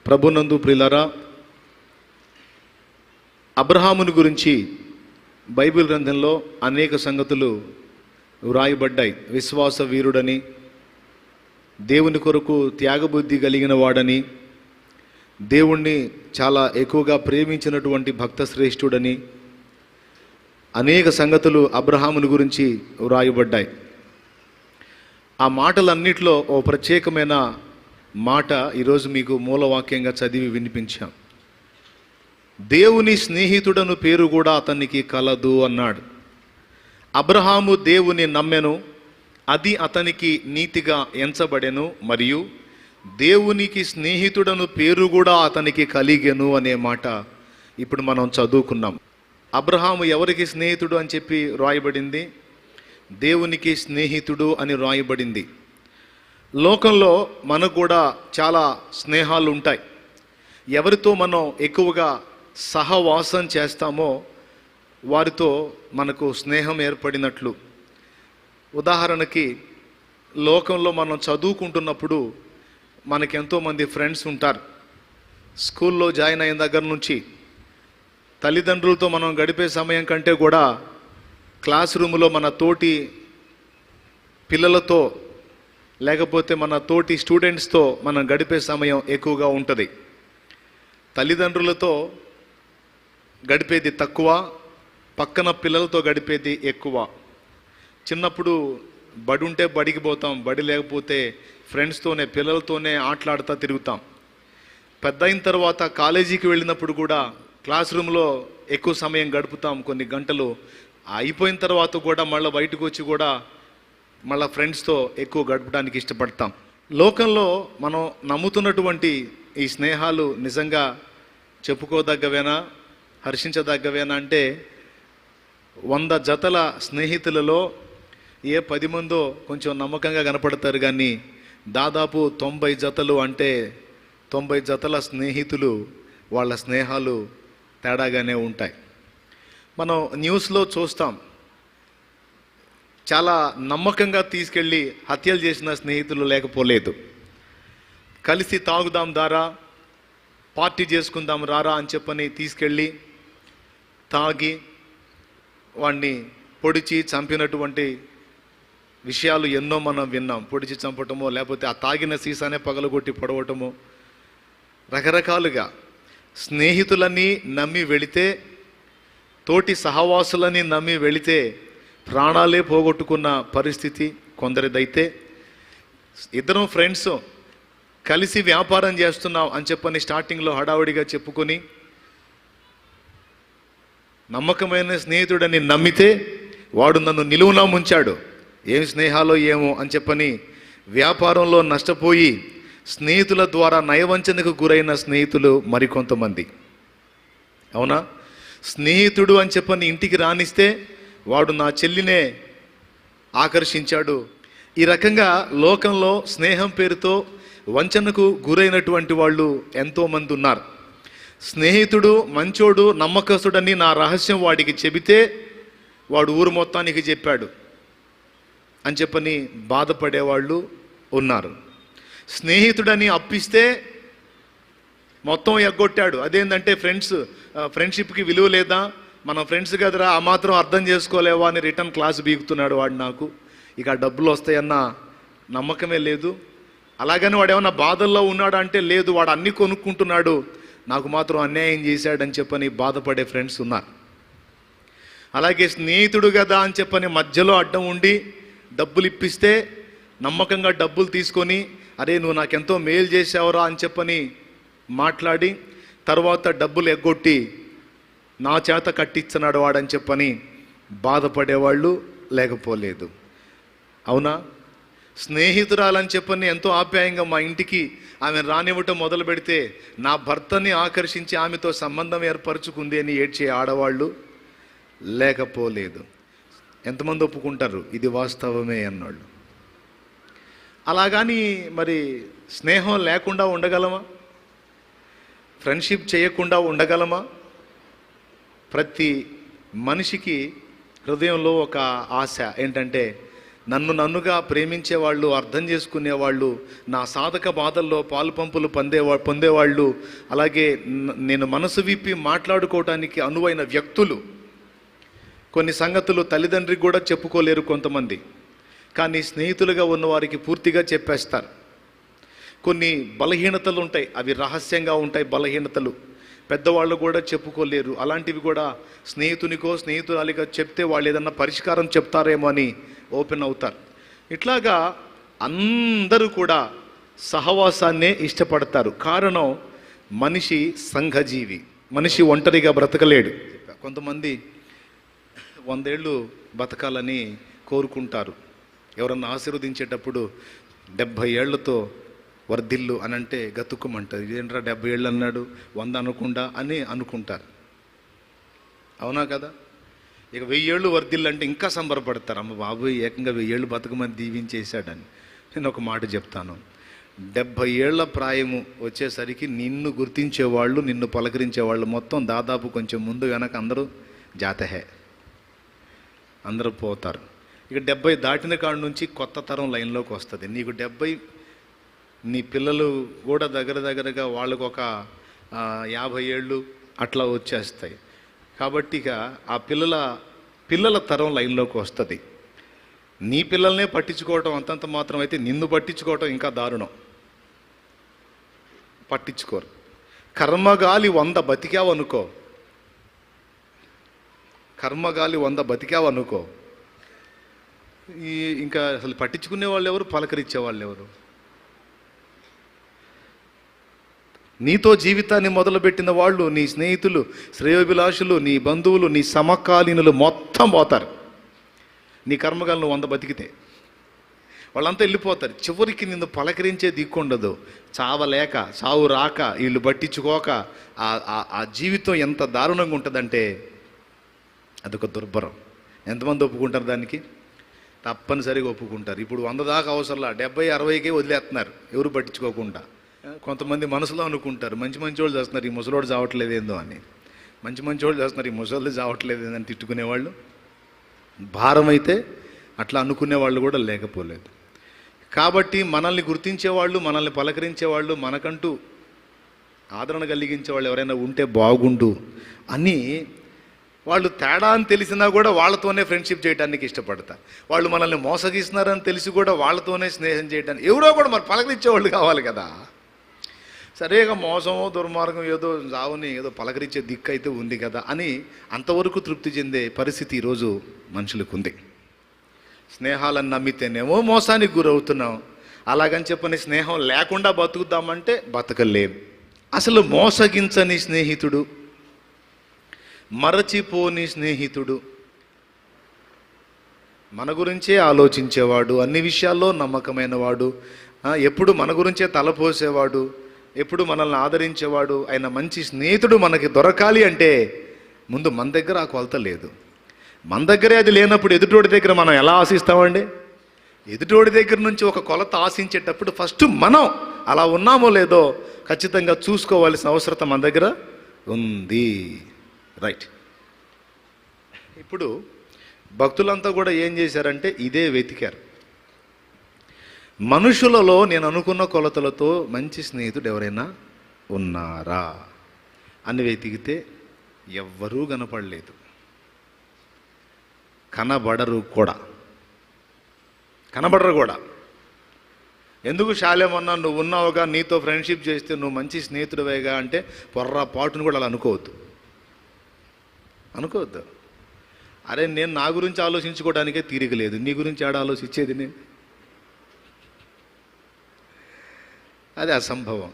ప్రభునందు ప్రియులారా, అబ్రహాముని గురించి బైబిల్ గ్రంథంలో అనేక సంగతులు వ్రాయబడ్డాయి. విశ్వాస వీరుడని, దేవుని కొరకు త్యాగబుద్ధి కలిగిన వాడని, దేవుణ్ణి చాలా ఎక్కువగా ప్రేమించినటువంటి భక్త శ్రేష్ఠుడని అనేక సంగతులు అబ్రహాముని గురించి వ్రాయబడ్డాయి. ఆ మాటలన్నిటిలో ఓ ప్రత్యేకమైన మాట ఈరోజు మీకు మూలవాక్యంగా చదివి వినిపించాం. దేవుని స్నేహితుడను పేరు కూడా అతనికి కలదు అన్నాడు. అబ్రహాము దేవుని నమ్మెను, అది అతనికి నీతిగా ఎంచబడెను, మరియు దేవునికి స్నేహితుడను పేరు కూడా అతనికి కలిగెను అనే మాట ఇప్పుడు మనం చదువుకున్నాం. అబ్రహాము ఎవరికి స్నేహితుడు అని చెప్పి రాయబడింది? దేవునికి స్నేహితుడు అని రాయబడింది. లోకంలో మనకు కూడా చాలా స్నేహాలు ఉంటాయి. ఎవరితో మనం ఎక్కువగా సహవాసం చేస్తామో వారితో మనకు స్నేహం ఏర్పడినట్లు. ఉదాహరణకి, లోకంలో మనం చదువుకుంటున్నప్పుడు మనకి ఎంతోమంది ఫ్రెండ్స్ ఉంటారు. స్కూల్లో జాయిన్ అయిన దగ్గర నుంచి తల్లిదండ్రులతో మనం గడిపే సమయం కంటే కూడా క్లాస్ రూములో మన తోటి పిల్లలతో లేకపోతే మన తోటి స్టూడెంట్స్తో మనం గడిపే సమయం ఎక్కువగా ఉంటుంది. తల్లిదండ్రులతో గడిపేది తక్కువ, పక్కన పిల్లలతో గడిపేది ఎక్కువ. చిన్నప్పుడు బడి ఉంటే బడికి పోతాం, బడి లేకపోతే ఫ్రెండ్స్తోనే పిల్లలతోనే ఆటలాడుతూ తిరుగుతాం. పెద్ద అయిన తర్వాత కాలేజీకి వెళ్ళినప్పుడు కూడా క్లాస్ రూమ్లో ఎక్కువ సమయం గడుపుతాం, కొన్ని గంటలు. అయిపోయిన తర్వాత కూడా మళ్ళీ బయటకు వచ్చి కూడా మళ్ళీ ఫ్రెండ్స్తో ఎక్కువ గడపడానికి ఇష్టపడతాం. లోకంలో మనం నమ్ముతున్నటువంటి ఈ స్నేహాలు నిజంగా చెప్పుకోదగ్గవేనా, హర్షించదగ్గవేనా అంటే 100 జతల స్నేహితులలో ఏ 10 మందో కొంచెం నమ్మకంగా కనపడతారు, కానీ దాదాపు 90 జతలు అంటే 90 జతల స్నేహితులు వాళ్ళ స్నేహాలు తేడాగానే ఉంటాయి. మనం న్యూస్లో చూస్తాం, చాలా నమ్మకంగా తీసుకెళ్ళి హత్యలు చేసిన స్నేహితులు లేకపోలేదు. కలిసి తాగుదాం దారా, పార్టీ చేసుకుందాం రారా అని చెప్పని తీసుకెళ్ళి తాగి వాడిని పొడిచి చంపినటువంటి విషయాలు ఎన్నో మనం విన్నాం. పొడిచి చంపటమో, లేకపోతే ఆ తాగిన సీసానే పగలగొట్టి పొడవటమో, రకరకాలుగా. స్నేహితులని నమ్మి వెళితే, తోటి సహవాసులని నమ్మి వెళితే ప్రాణాలే పోగొట్టుకున్న పరిస్థితి కొందరిదైతే. ఇద్దరం ఫ్రెండ్స్ కలిసి వ్యాపారం చేస్తున్నాం అని చెప్పని స్టార్టింగ్లో హడావుడిగా చెప్పుకొని నమ్మకమైన స్నేహితుడని నమ్మితే వాడు నన్ను నిలువునా ముంచాడు, ఏం స్నేహాలో ఏమో అని చెప్పని వ్యాపారంలో నష్టపోయి స్నేహితుల ద్వారా నయవంచనకు గురైన స్నేహితులు మరికొంతమంది. అవునా? స్నేహితుడు అని చెప్పని ఇంటికి రానిస్తే వాడు నా చెల్లినే ఆకర్షించాడు. ఈ రకంగా లోకంలో స్నేహం పేరుతో వంచనకు గురైనటువంటి వాళ్ళు ఎంతోమంది ఉన్నారు. స్నేహితుడు మంచోడు, నమ్మకస్తుడని నా రహస్యం వాడికి చెబితే వాడు ఊరు మొత్తానికి చెప్పాడు అని చెప్పని బాధపడేవాళ్ళు ఉన్నారు. స్నేహితుడని అప్పిస్తే మొత్తం ఎగ్గొట్టాడు. అదేంటంటే ఫ్రెండ్షిప్కి విలువ లేదా, మనం ఫ్రెండ్స్ కదరా, ఆ మాత్రం అర్థం చేసుకోలేవా అని రిటర్న్ క్లాస్ బీగుతున్నాడు వాడు నాకు. ఇక డబ్బులు వస్తాయన్న నమ్మకమే లేదు. అలాగని వాడు ఏమన్నా బాధల్లో ఉన్నాడు అంటే లేదు, వాడు అన్నీ కొనుక్కుంటున్నాడు, నాకు మాత్రం అన్యాయం చేశాడని చెప్పని బాధపడే ఫ్రెండ్స్ ఉన్నారు. అలాగే స్నేహితుడు కదా అని చెప్పని మధ్యలో అడ్డం ఉండి డబ్బులు ఇప్పిస్తే నమ్మకంగా డబ్బులు తీసుకొని, అరే నువ్వు నాకెంతో మేలు చేసావురా అని చెప్పని మాట్లాడి తర్వాత డబ్బులు ఎగ్గొట్టి నా చేత కట్టించినాడు వాడని చెప్పని బాధపడేవాళ్ళు లేకపోలేదు. అవునా? స్నేహితురాలని చెప్పని ఎంతో ఆప్యాయంగా మా ఇంటికి ఆమె రానివ్వటం మొదలు పెడితే నా భర్తని ఆకర్షించి ఆమెతో సంబంధం ఏర్పరచుకుంది అని ఏడ్చే ఆడవాళ్ళు లేకపోలేదు. ఎంతమంది ఒప్పుకుంటారు ఇది వాస్తవమే అన్నాళ్ళు? అలాగని మరి స్నేహం లేకుండా ఉండగలమా? ఫ్రెండ్షిప్ చేయకుండా ఉండగలమా? ప్రతి మనిషికి హృదయంలో ఒక ఆశ ఏంటంటే నన్నుగా ప్రేమించేవాళ్ళు, అర్థం చేసుకునేవాళ్ళు, నా సాధక బాధల్లో పాలు పంపులు పొందేవాళ్ళు, అలాగే నేను మనసు విప్పి మాట్లాడుకోవటానికి అనువైన వ్యక్తులు. కొన్ని సంగతులు తల్లిదండ్రికి కూడా చెప్పుకోలేరు కొంతమంది, కానీ స్నేహితులుగా ఉన్నవారికి పూర్తిగా చెప్పేస్తారు. కొన్ని బలహీనతలు ఉంటాయి, అవి రహస్యంగా ఉంటాయి. బలహీనతలు పెద్దవాళ్ళు కూడా చెప్పుకోలేరు. అలాంటివి కూడా స్నేహితునికో స్నేహితురాలిగా చెప్తే వాళ్ళు ఏదన్నా పరిష్కారం చెప్తారేమో అని ఓపెన్ అవుతారు. ఇట్లాగా అందరూ కూడా సహవాసాన్నే ఇష్టపడతారు. కారణం, మనిషి సంఘజీవి, మనిషి ఒంటరిగా బ్రతకలేడు. కొంతమంది 100 ఏళ్ళు బతకాలని కోరుకుంటారు. ఎవరన్నా ఆశీర్వదించేటప్పుడు 70 ఏళ్లతో వర్ధిల్లు అని అంటే గతుక్కుమంటారు. ఇదేంట్రా 70 ఏళ్ళు అన్నాడు, 100 అనకుండా అని అనుకుంటారు. అవునా కదా? ఇక 1000 ఏళ్ళు వర్ధిల్లు అంటే ఇంకా సంబరపడతారు. అమ్మ బాబోయ్, ఏకంగా 1000 ఏళ్ళు బతకమని దీవించేశాడని. నేను ఒక మాట చెప్తాను, 70 ఏళ్ల ప్రాయము వచ్చేసరికి నిన్ను గుర్తించేవాళ్ళు, నిన్ను పలకరించేవాళ్ళు మొత్తం దాదాపు కొంచెం ముందు వెనక అందరూ జాతహే, అందరూ పోతారు. ఇక 70 దాటిన కాడ నుంచి కొత్త తరం లైన్లోకి వస్తుంది. నీకు 70, నీ పిల్లలు కూడా దగ్గరగా వాళ్ళకు ఒక 50 ఏళ్ళు అట్లా వచ్చేస్తాయి. కాబట్టి ఇక ఆ పిల్లల తరం లైన్లోకి వస్తుంది. నీ పిల్లల్నే పట్టించుకోవటం అంతంత మాత్రం అయితే, నిన్ను పట్టించుకోవటం ఇంకా దారుణం. పట్టించుకోరు. కర్మగాలి 100 బతికావనుకో, కర్మగాలి 100 బతికావనుకో, ఇంకా అసలు పట్టించుకునే వాళ్ళు ఎవరు, పలకరించే వాళ్ళు ఎవరు? నీతో జీవితాన్ని మొదలుపెట్టిన వాళ్ళు, నీ స్నేహితులు, శ్రేయోభిలాషులు, నీ బంధువులు, నీ సమకాలీనులు మొత్తం పోతారు. నీ కర్మగాలను 100 బతికితే వాళ్ళంతా వెళ్ళిపోతారు. చివరికి నిన్ను పలకరించే దిక్కుండదు. చావలేక, చావు రాక, వీళ్ళు పట్టించుకోక ఆ జీవితం ఎంత దారుణంగా ఉంటుందంటే అదొక దుర్భరం. ఎంతమంది ఒప్పుకుంటారు దానికి? తప్పనిసరిగా ఒప్పుకుంటారు. ఇప్పుడు 100 దాకా అవసరంలా, 70, 60కే వదిలేస్తున్నారు ఎవరు పట్టించుకోకుండా. కొంతమంది మనసులో అనుకుంటారు, మంచి వాళ్ళు చేస్తున్నారు, ఈ ముసలోడు చావట్లేదేందో అని. మంచి వాళ్ళు చేస్తున్నారు, ఈ ముసలి చావట్లేదేందని తిట్టుకునేవాళ్ళు భారం అయితే అట్లా అనుకునేవాళ్ళు కూడా లేకపోలేదు. కాబట్టి మనల్ని గుర్తించేవాళ్ళు, మనల్ని పలకరించేవాళ్ళు, మనకంటూ ఆదరణ కలిగించేవాళ్ళు ఎవరైనా ఉంటే బాగుండు అని వాళ్ళు తేడా అని తెలిసినా కూడా వాళ్ళతోనే ఫ్రెండ్షిప్ చేయడానికి ఇష్టపడతారు. వాళ్ళు మనల్ని మోసగిస్తున్నారని తెలిసి కూడా వాళ్ళతోనే స్నేహం చేయడానికి, ఎవరో కూడా మరి పలకరించేవాళ్ళు కావాలి కదా. సరేగా మోసమో దుర్మార్గం ఏదో జావుని ఏదో పలకరించే దిక్కు అయితే ఉంది కదా అని అంతవరకు తృప్తి చెందే పరిస్థితి ఈరోజు మనుషులకు ఉంది. స్నేహాలను నమ్మితేనేమో మోసానికి గురవుతున్నాం. అలాగని చెప్పని స్నేహం లేకుండా బతుకుదామంటే బతకలేం. అసలు మోసగించని స్నేహితుడు, మరచిపోని స్నేహితుడు, మన గురించే ఆలోచించేవాడు, అన్ని విషయాల్లో నమ్మకమైన వాడు, ఎప్పుడు మన గురించే తలపోసేవాడు, ఎప్పుడు మనల్ని ఆదరించేవాడు ఆయన మంచి స్నేహితుడు మనకి దొరకాలి అంటే ముందు మన దగ్గర ఆ కొలత లేదు. మన దగ్గరే అది లేనప్పుడు ఎదుటోడి దగ్గర మనం ఎలా ఆశిస్తామండి? ఎదుటోడి దగ్గర నుంచి ఒక కొలత ఆశించేటప్పుడు ఫస్ట్ మనం అలా ఉన్నామో లేదో ఖచ్చితంగా చూసుకోవాల్సిన అవసరం మన దగ్గర ఉంది. రైట్. ఇప్పుడు భక్తులంతా కూడా ఏం చేశారంటే ఇదే వెతికారు. మనుషులలో నేను అనుకున్న కొలతలతో మంచి స్నేహితుడు ఎవరైనా ఉన్నారా అని వెతికితే ఎవ్వరూ కనపడలేదు, కనబడరు కూడా. ఎందుకు శాలేమన్నా నువ్వు ఉన్నావుగా, నీతో ఫ్రెండ్షిప్ చేస్తే నువ్వు మంచి స్నేహితుడివేగా అంటే పొర్రపాటును కూడా అలా అనుకోవద్దు. అరే నేను నా గురించి ఆలోచించుకోవడానికే తీరిక లేదు, నీ గురించి ఆడ ఆలోచించేది నేను? అది అసంభవం.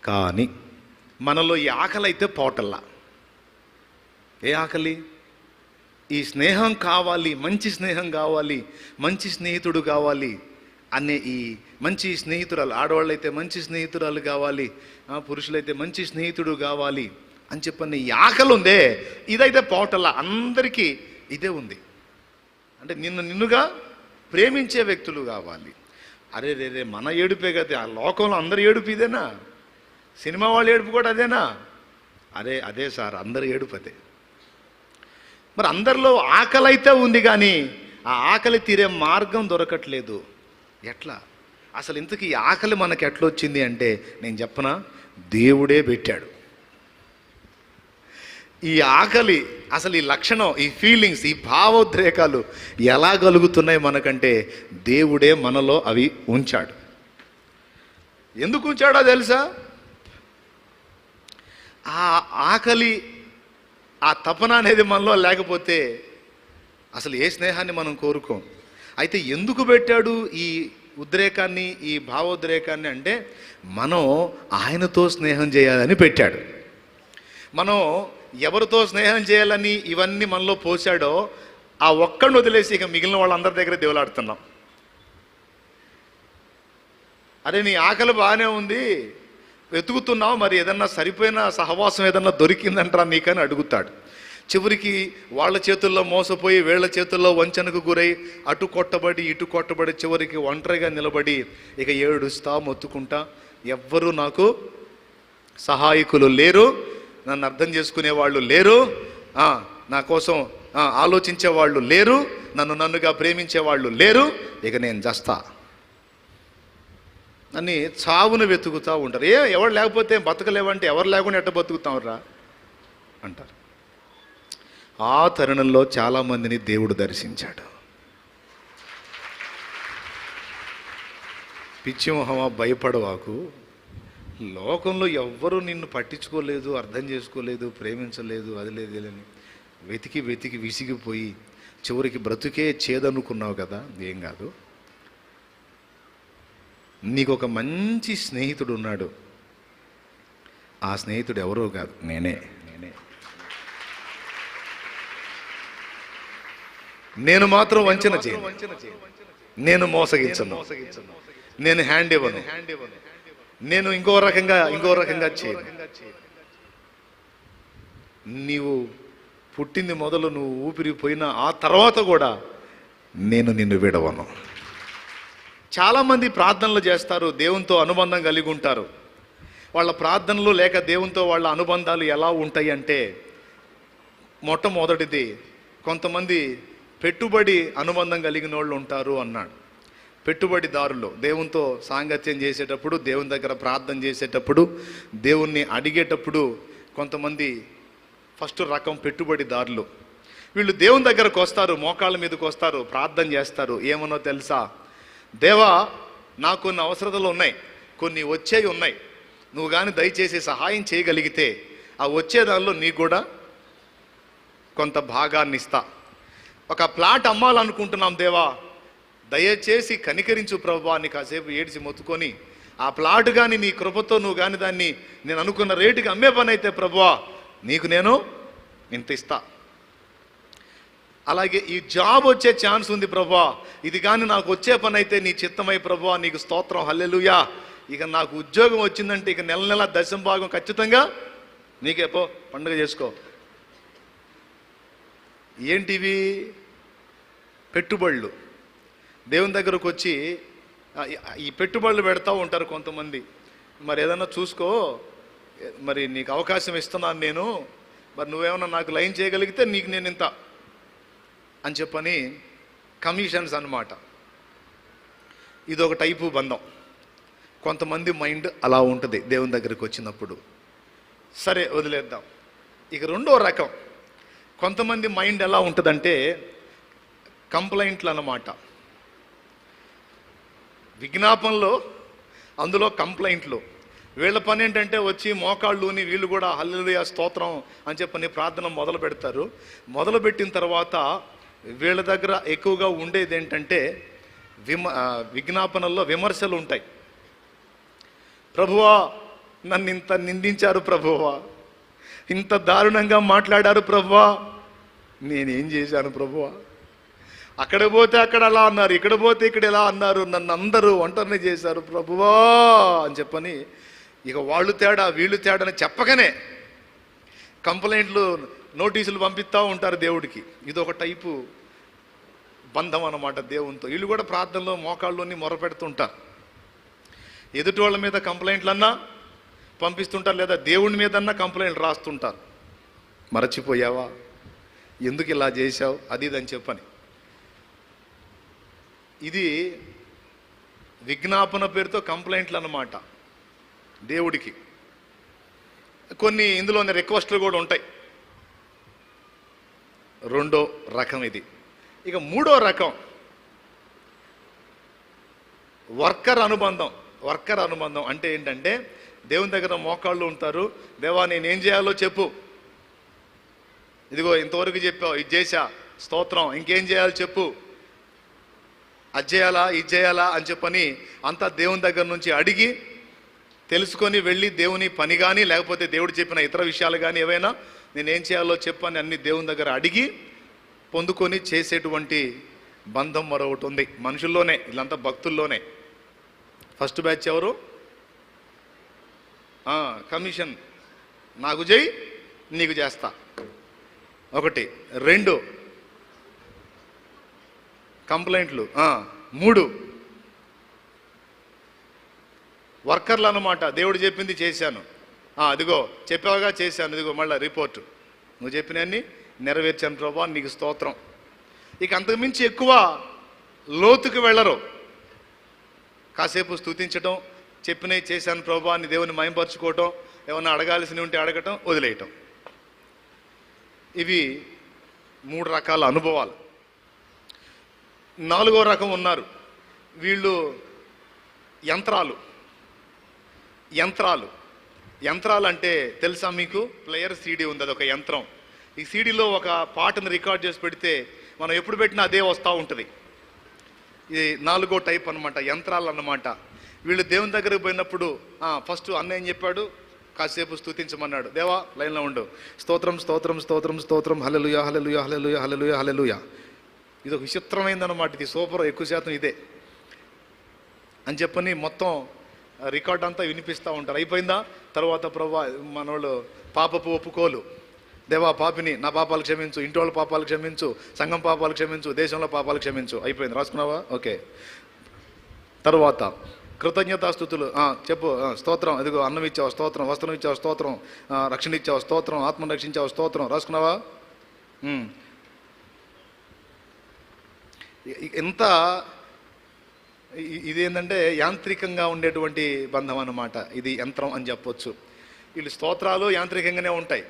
కానీ మనలో ఈ ఆకలి అయితే పోటల్లా. ఏ ఆకలి? ఈ స్నేహం కావాలి, మంచి స్నేహం కావాలి, మంచి స్నేహితుడు కావాలి అనే ఈ మంచి స్నేహితురాలు, ఆడవాళ్ళైతే మంచి స్నేహితురాలు కావాలి, పురుషులైతే మంచి స్నేహితుడు కావాలి అని చెప్పని ఈ ఆకలి ఉందే, ఇదైతే పోవటల్లా. అందరికీ ఇదే ఉంది. అంటే నిన్నుగా ప్రేమించే వ్యక్తులు కావాలి. అరే రే మన ఏడుపే కదా, ఆ లోకంలో అందరి ఏడుపు ఇదేనా? సినిమా వాళ్ళ ఏడుపు కూడా అదేనా? అదే సార్, అందరి ఏడుపు అదే. మరి అందరిలో ఆకలి అయితే ఉంది కానీ ఆ ఆకలి తీరే మార్గం దొరకట్లేదు. ఎట్లా అసలు ఇంతకీ ఈ ఆకలి మనకి ఎట్లా వచ్చింది అంటే నేను చెప్పనా, దేవుడే పెట్టాడు. ఈ ఆకలి అసలు ఈ లక్షణం, ఈ ఫీలింగ్స్, ఈ భావోద్రేకాలు ఎలా కలుగుతున్నాయి మనకంటే దేవుడే మనలో అవి ఉంచాడు. ఎందుకు ఉంచాడో తెలుసా? ఆ ఆకలి, ఆ తపన అనేది మనలో లేకపోతే అసలు ఏ స్నేహాన్ని మనం కోరుకోం. అయితే ఎందుకు పెట్టాడు ఈ ఉద్రేకాన్ని, ఈ భావోద్రేకాన్ని అంటే మనం ఆయనతో స్నేహం చేయాలని పెట్టాడు. మనం ఎవరితో స్నేహం చేయాలని ఇవన్నీ మనలో పోసాడో ఆ ఒక్కడిని వదిలేసి ఇక మిగిలిన వాళ్ళందరి దగ్గర దేవులాడుతున్నాం. అరే నీ ఆకలి బాగానే ఉంది, వెతుకుతున్నావు, మరి ఏదన్నా సరిపోయిన సహవాసం ఏదన్నా దొరికిందంటారా నీకని అడుగుతాడు. చివరికి వాళ్ళ చేతుల్లో మోసపోయి వీళ్ళ చేతుల్లో వంచనకు గురై అటు కొట్టబడి ఇటు కొట్టబడి చివరికి ఒంటరిగా నిలబడి ఇక ఏడుస్తా మొత్తుకుంటా, ఎవ్వరూ నాకు సహాయకులు లేరు, నన్ను అర్థం చేసుకునే వాళ్ళు లేరు, నా కోసం ఆలోచించే వాళ్ళు లేరు, నన్నుగా ప్రేమించే వాళ్ళు లేరు, ఇక నేను చస్తా అని చావును వెతుకుతూ ఉంటారు. ఎవరు లేకపోతే బతకలేవంటే ఎవరు లేకుండా ఎట్ట బతుకుతాంరా అంటారు. ఆ తరుణంలో చాలామందిని దేవుడు దర్శించాడు. పిచ్చి మొహమా, భయపడవాకు, లోకంలో ఎవ్వరూ నిన్ను పట్టించుకోలేదు, అర్థం చేసుకోలేదు, ప్రేమించలేదు, అది లేదు అని వెతికి వెతికి విసిగిపోయి చివరికి బ్రతుకే చేదనుకున్నావు కదా, ఏం కాదు, నీకు ఒక మంచి స్నేహితుడు ఉన్నాడు. ఆ స్నేహితుడు ఎవరో కాదు, నేనే. నేను మాత్రం వంచన చేయను, నేను మోసగించను, నేను హ్యాండ్ ఇవ్వను, నేను ఇంకో రకంగా చేయను. నీవు పుట్టింది మొదలు నువ్వు ఊపిరిపోయినా ఆ తర్వాత కూడా నేను నిన్ను విడవను. చాలామంది ప్రార్థనలు చేస్తారు, దేవునితో అనుబంధం కలిగి ఉంటారు. వాళ్ళ ప్రార్థనలు లేక దేవునితో వాళ్ళ అనుబంధాలు ఎలా ఉంటాయి అంటే, మొట్టమొదటిది కొంతమంది పెట్టుబడి అనుబంధం కలిగిన వాళ్ళు ఉంటారు అన్నాడు. పెట్టుబడిదారులు దేవునితో సాంగత్యం చేసేటప్పుడు, దేవుని దగ్గర ప్రార్థన చేసేటప్పుడు, దేవుణ్ణి అడిగేటప్పుడు కొంతమంది ఫస్ట్ రకం పెట్టుబడిదారులు. వీళ్ళు దేవుని దగ్గరకు వస్తారు, మోకాళ్ళ మీదకి వస్తారు, ప్రార్థన చేస్తారు. ఏమనో తెలుసా, దేవా నాకు కొన్ని అవసరతలు ఉన్నాయి, కొన్ని వచ్చేవి ఉన్నాయి, నువ్వు కానీ దయచేసి సహాయం చేయగలిగితే ఆ వచ్చే దానిలో నీకు కూడా కొంత భాగాన్ని ఇస్తా. ఒక ప్లాట్ అమ్మాలనుకుంటున్నాం దేవా, దయచేసి కనికరించు ప్రభువా అని కాసేపు ఏడిచి మొత్తుకొని ఆ ప్లాట్ కానీ నీ కృపతో నువ్వు కానీ దాన్ని నేను అనుకున్న రేటుకి అమ్మే పని అయితే ప్రభువా నీకు నేను ఇంత ఇస్తా. అలాగే ఈ జాబ్ వచ్చే ఛాన్స్ ఉంది ప్రభువా, ఇది కానీ నాకు వచ్చే పని అయితే నీ చిత్తమై ప్రభువా నీకు స్తోత్రం, హల్లెలూయా. ఇక నాకు ఉద్యోగం వచ్చిందంటే ఇక నెల నెల దశం భాగం ఖచ్చితంగా నీకే, పో పండుగ చేసుకో. ఏంటివి? పెట్టుబడులు. దేవుని దగ్గరకు వచ్చి ఈ పెట్టుబడులు పెడతా ఉంటారు కొంతమంది. మరి ఏదన్నా చూసుకో, మరి నీకు అవకాశం ఇస్తున్నాను నేను, మరి నువ్వేమన్నా నాకు లైన్ చేయగలిగితే నీకు నేను ఇంత అని చెప్పని కమిషన్స్ అన్నమాట. ఇదొక టైపు బంధం. కొంతమంది మైండ్ అలా ఉంటుంది దేవుని దగ్గరికి వచ్చినప్పుడు. సరే వదిలేద్దాం. ఇక రెండో రకం కొంతమంది మైండ్ ఎలా ఉంటుందంటే కంప్లైంట్లు అన్నమాట. విజ్ఞాపనలో అందులో కంప్లైంట్లు. వీళ్ళ పని ఏంటంటే వచ్చి మోకాళ్ళుని వీళ్ళు కూడా హల్లెలూయా స్తోత్రం అని చెప్పని ప్రార్థన మొదలు పెడతారు. మొదలుపెట్టిన తర్వాత వీళ్ళ దగ్గర ఎక్కువగా ఉండేది ఏంటంటే విజ్ఞాపనల్లో విమర్శలు ఉంటాయి. ప్రభువా నన్ను ఇంత నిందించారు ప్రభువా, ఇంత దారుణంగా మాట్లాడారు ప్రభువా, నేనేం చేశాను ప్రభువా, అక్కడ పోతే అక్కడ అలా అన్నారు, ఇక్కడ పోతే ఇక్కడ ఎలా అన్నారు, నన్ను అందరూ ఒంటరిని చేశారు ప్రభువా అని చెప్పని ఇక వాళ్ళు తేడా వీళ్ళు తేడా అని చెప్పకనే కంప్లైంట్లు నోటీసులు పంపిస్తూ ఉంటారు దేవుడికి. ఇదొక టైపు బంధం అన్నమాట దేవునితో. వీళ్ళు కూడా ప్రార్థనలో మోకాళ్ళలోని మొరపెడుతుంటారు. ఎదుటి వాళ్ళ మీద కంప్లైంట్లన్నా పంపిస్తుంటారు, లేదా దేవుడి మీదన్నా కంప్లైంట్లు రాస్తుంటారు. మరచిపోయావా, ఎందుకు ఇలా చేశావు, అది ఇదని చెప్పని. ఇది విజ్ఞాపన పేరుతో కంప్లైంట్లు అన్నమాట దేవుడికి. కొన్ని ఇందులోని రిక్వెస్ట్లు కూడా ఉంటాయి. రెండో రకం ఇది. ఇక మూడో రకం వర్కర్ అనుబంధం. వర్కర్ అనుబంధం అంటే ఏంటంటే, దేవుని దగ్గర మోకాళ్ళు ఉంటారు. దేవా నేనేం చేయాలో చెప్పు, ఇదిగో ఇంతవరకు చెప్పావు, ఇది చేశా, స్తోత్రం, ఇంకేం చేయాలో చెప్పు, అది చేయాలా ఇది చేయాలా అని చెప్పని అంతా దేవుని దగ్గర నుంచి అడిగి తెలుసుకొని వెళ్ళి దేవుని పని కానీ లేకపోతే దేవుడు చెప్పిన ఇతర విషయాలు కానీ ఏవైనా నేనేం చేయాలో చెప్పని అన్ని దేవుని దగ్గర అడిగి పొందుకొని చేసేటువంటి బంధం మరొకటి ఉంది మనుషుల్లోనే. వీళ్ళంతా భక్తుల్లోనే. ఫస్ట్ బ్యాచ్ ఎవరు? కమిషన్, నాకు చేయి నీకు చేస్తా, ఒకటి. రెండు కంప్లైంట్లు. మూడు వర్కర్లు అన్నమాట. దేవుడు చెప్పింది చేశాను, అదిగో చెప్పావుగా చేశాను, ఇదిగో మళ్ళీ రిపోర్టు, నువ్వు చెప్పినవన్నీ నెరవేర్చాను ప్రభా, నీకు స్తోత్రం. ఇక అంతకుమించి ఎక్కువ లోతుకు వెళ్ళరు. కాసేపు స్తుతించటం, చెప్పినవి చేశాను ప్రభా అని దేవుని మయంపరుచుకోవటం, ఏమన్నా అడగాల్సినవి ఉంటే అడగటం, వదిలేయటం. ఇవి మూడు రకాల అనుభవాలు. నాలుగో రకం ఉన్నారు, వీళ్ళు యంత్రాలు. యంత్రాలు అంటే తెలుసా మీకు? ప్లేయర్ సీడీ ఉంది, అదొక యంత్రం. ఈ సీడీలో ఒక పాటను రికార్డ్ చేసి పెడితే మనం ఎప్పుడు పెట్టినా అదే వస్తూ ఉంటుంది. ఇది నాలుగో టైప్ అనమాట, యంత్రాలు అన్నమాట. వీళ్ళు దేవుని దగ్గరకు పోయినప్పుడు ఫస్ట్ అన్న ఏం చెప్పాడు, కాసేపు స్తుతించమన్నాడు. దేవా లైన్లో ఉండు, స్తోత్రం స్తోత్రం స్తోత్రం స్తోత్రం, హల్లెలూయా హల్లెలూయా హల్లెలూయా హల్లెలూయా హల్లెలూయా. ఇది ఒక విచిత్రమైందన్నమాట, ఇది సూపర్, ఎక్కువ శాతం ఇదే అని చెప్పని మొత్తం రికార్డ్ అంతా వినిపిస్తూ ఉంటారు. అయిపోయిందా? తర్వాత ప్రభా మనోళ్ళు పాపపు ఒప్పుకోలు, దేవా పాపిని, నా పాపాలు క్షమించు, ఇంటి వాళ్ళ పాపాలు క్షమించు, సంఘం పాపాలు క్షమించు, దేశంలో పాపాలు క్షమించు. అయిపోయింది, రాసుకున్నావా? ఓకే. తర్వాత కృతజ్ఞతాస్తుతులు, చెప్పు, స్తోత్రం, ఇదిగో అన్నం ఇచ్చావు స్తోత్రం, వస్త్రం ఇచ్చావు స్తోత్రం, రక్షణ ఇచ్చావు స్తోత్రం, ఆత్మను రక్షించావు స్తోత్రం, రాసుకున్నావా? ఎంత ఇదేంటంటే యాంత్రికంగా ఉండేటువంటి బంధం అన్నమాట. ఇది యంత్రం అని చెప్పొచ్చు. వీళ్ళు స్తోత్రాలు యాంత్రికంగానే ఉంటాయి,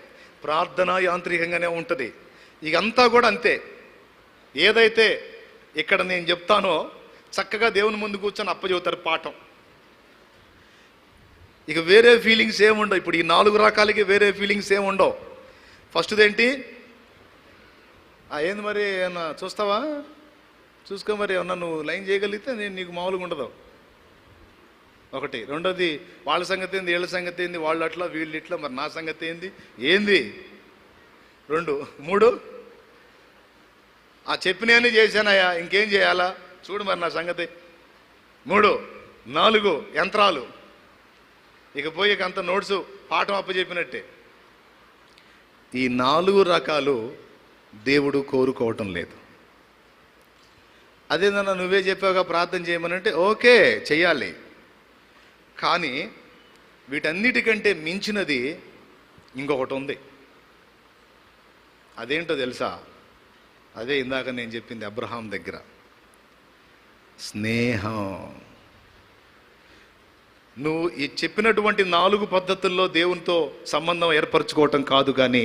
ప్రార్థన యాంత్రికంగానే ఉంటుంది. ఇకంతా కూడా అంతే. ఏదైతే ఇక్కడ నేను చెప్తానో చక్కగా దేవుని ముందు కూర్చొని అప్పచెబుతారు పాఠం. ఇక వేరే ఫీలింగ్స్ ఏముండవు. ఇప్పుడు ఈ నాలుగు రకాలకి వేరే ఫీలింగ్స్ ఏముండవు. ఫస్ట్ది ఏంటి? ఏంది మరి, ఏమన్నా చూస్తావా? చూసుకో మరి, ఏమన్నా నువ్వు లైన్ చేయగలిగితే నేను నీకు మామూలుగా ఉండదు, ఒకటి. రెండోది వాళ్ళ సంగతి ఏంది, వీళ్ళ సంగతి ఏంది, వాళ్ళు అట్లా వీళ్ళు ఇట్లా, మరి నా సంగతి ఏంది. రెండు. మూడు, చెప్పినవన్నీ చేశానయ్యా, ఇంకేం చేయాలా చూడు మరి నా సంగతి. మూడు. నాలుగు యంత్రాలు. ఇక పోయి అంత నోట్సు పాఠం అప్పచెప్పినట్టే. ఈ నాలుగు రకాలు దేవుడు కోరుకోవటం లేదు. అదేదన్నా నువ్వే చెప్పావుగా ప్రార్థన చేయమనంటే ఓకే చెయ్యాలి, కానీ వీటన్నిటికంటే మించినది ఇంకొకటి ఉంది. అదేంటో తెలుసా? అదే ఇందాక నేను చెప్పింది అబ్రహాం దగ్గర, స్నేహం. నువ్వు ఈ చెప్పినటువంటి 4 పద్ధతుల్లో దేవునితో సంబంధం ఏర్పరచుకోవటం కాదు, కానీ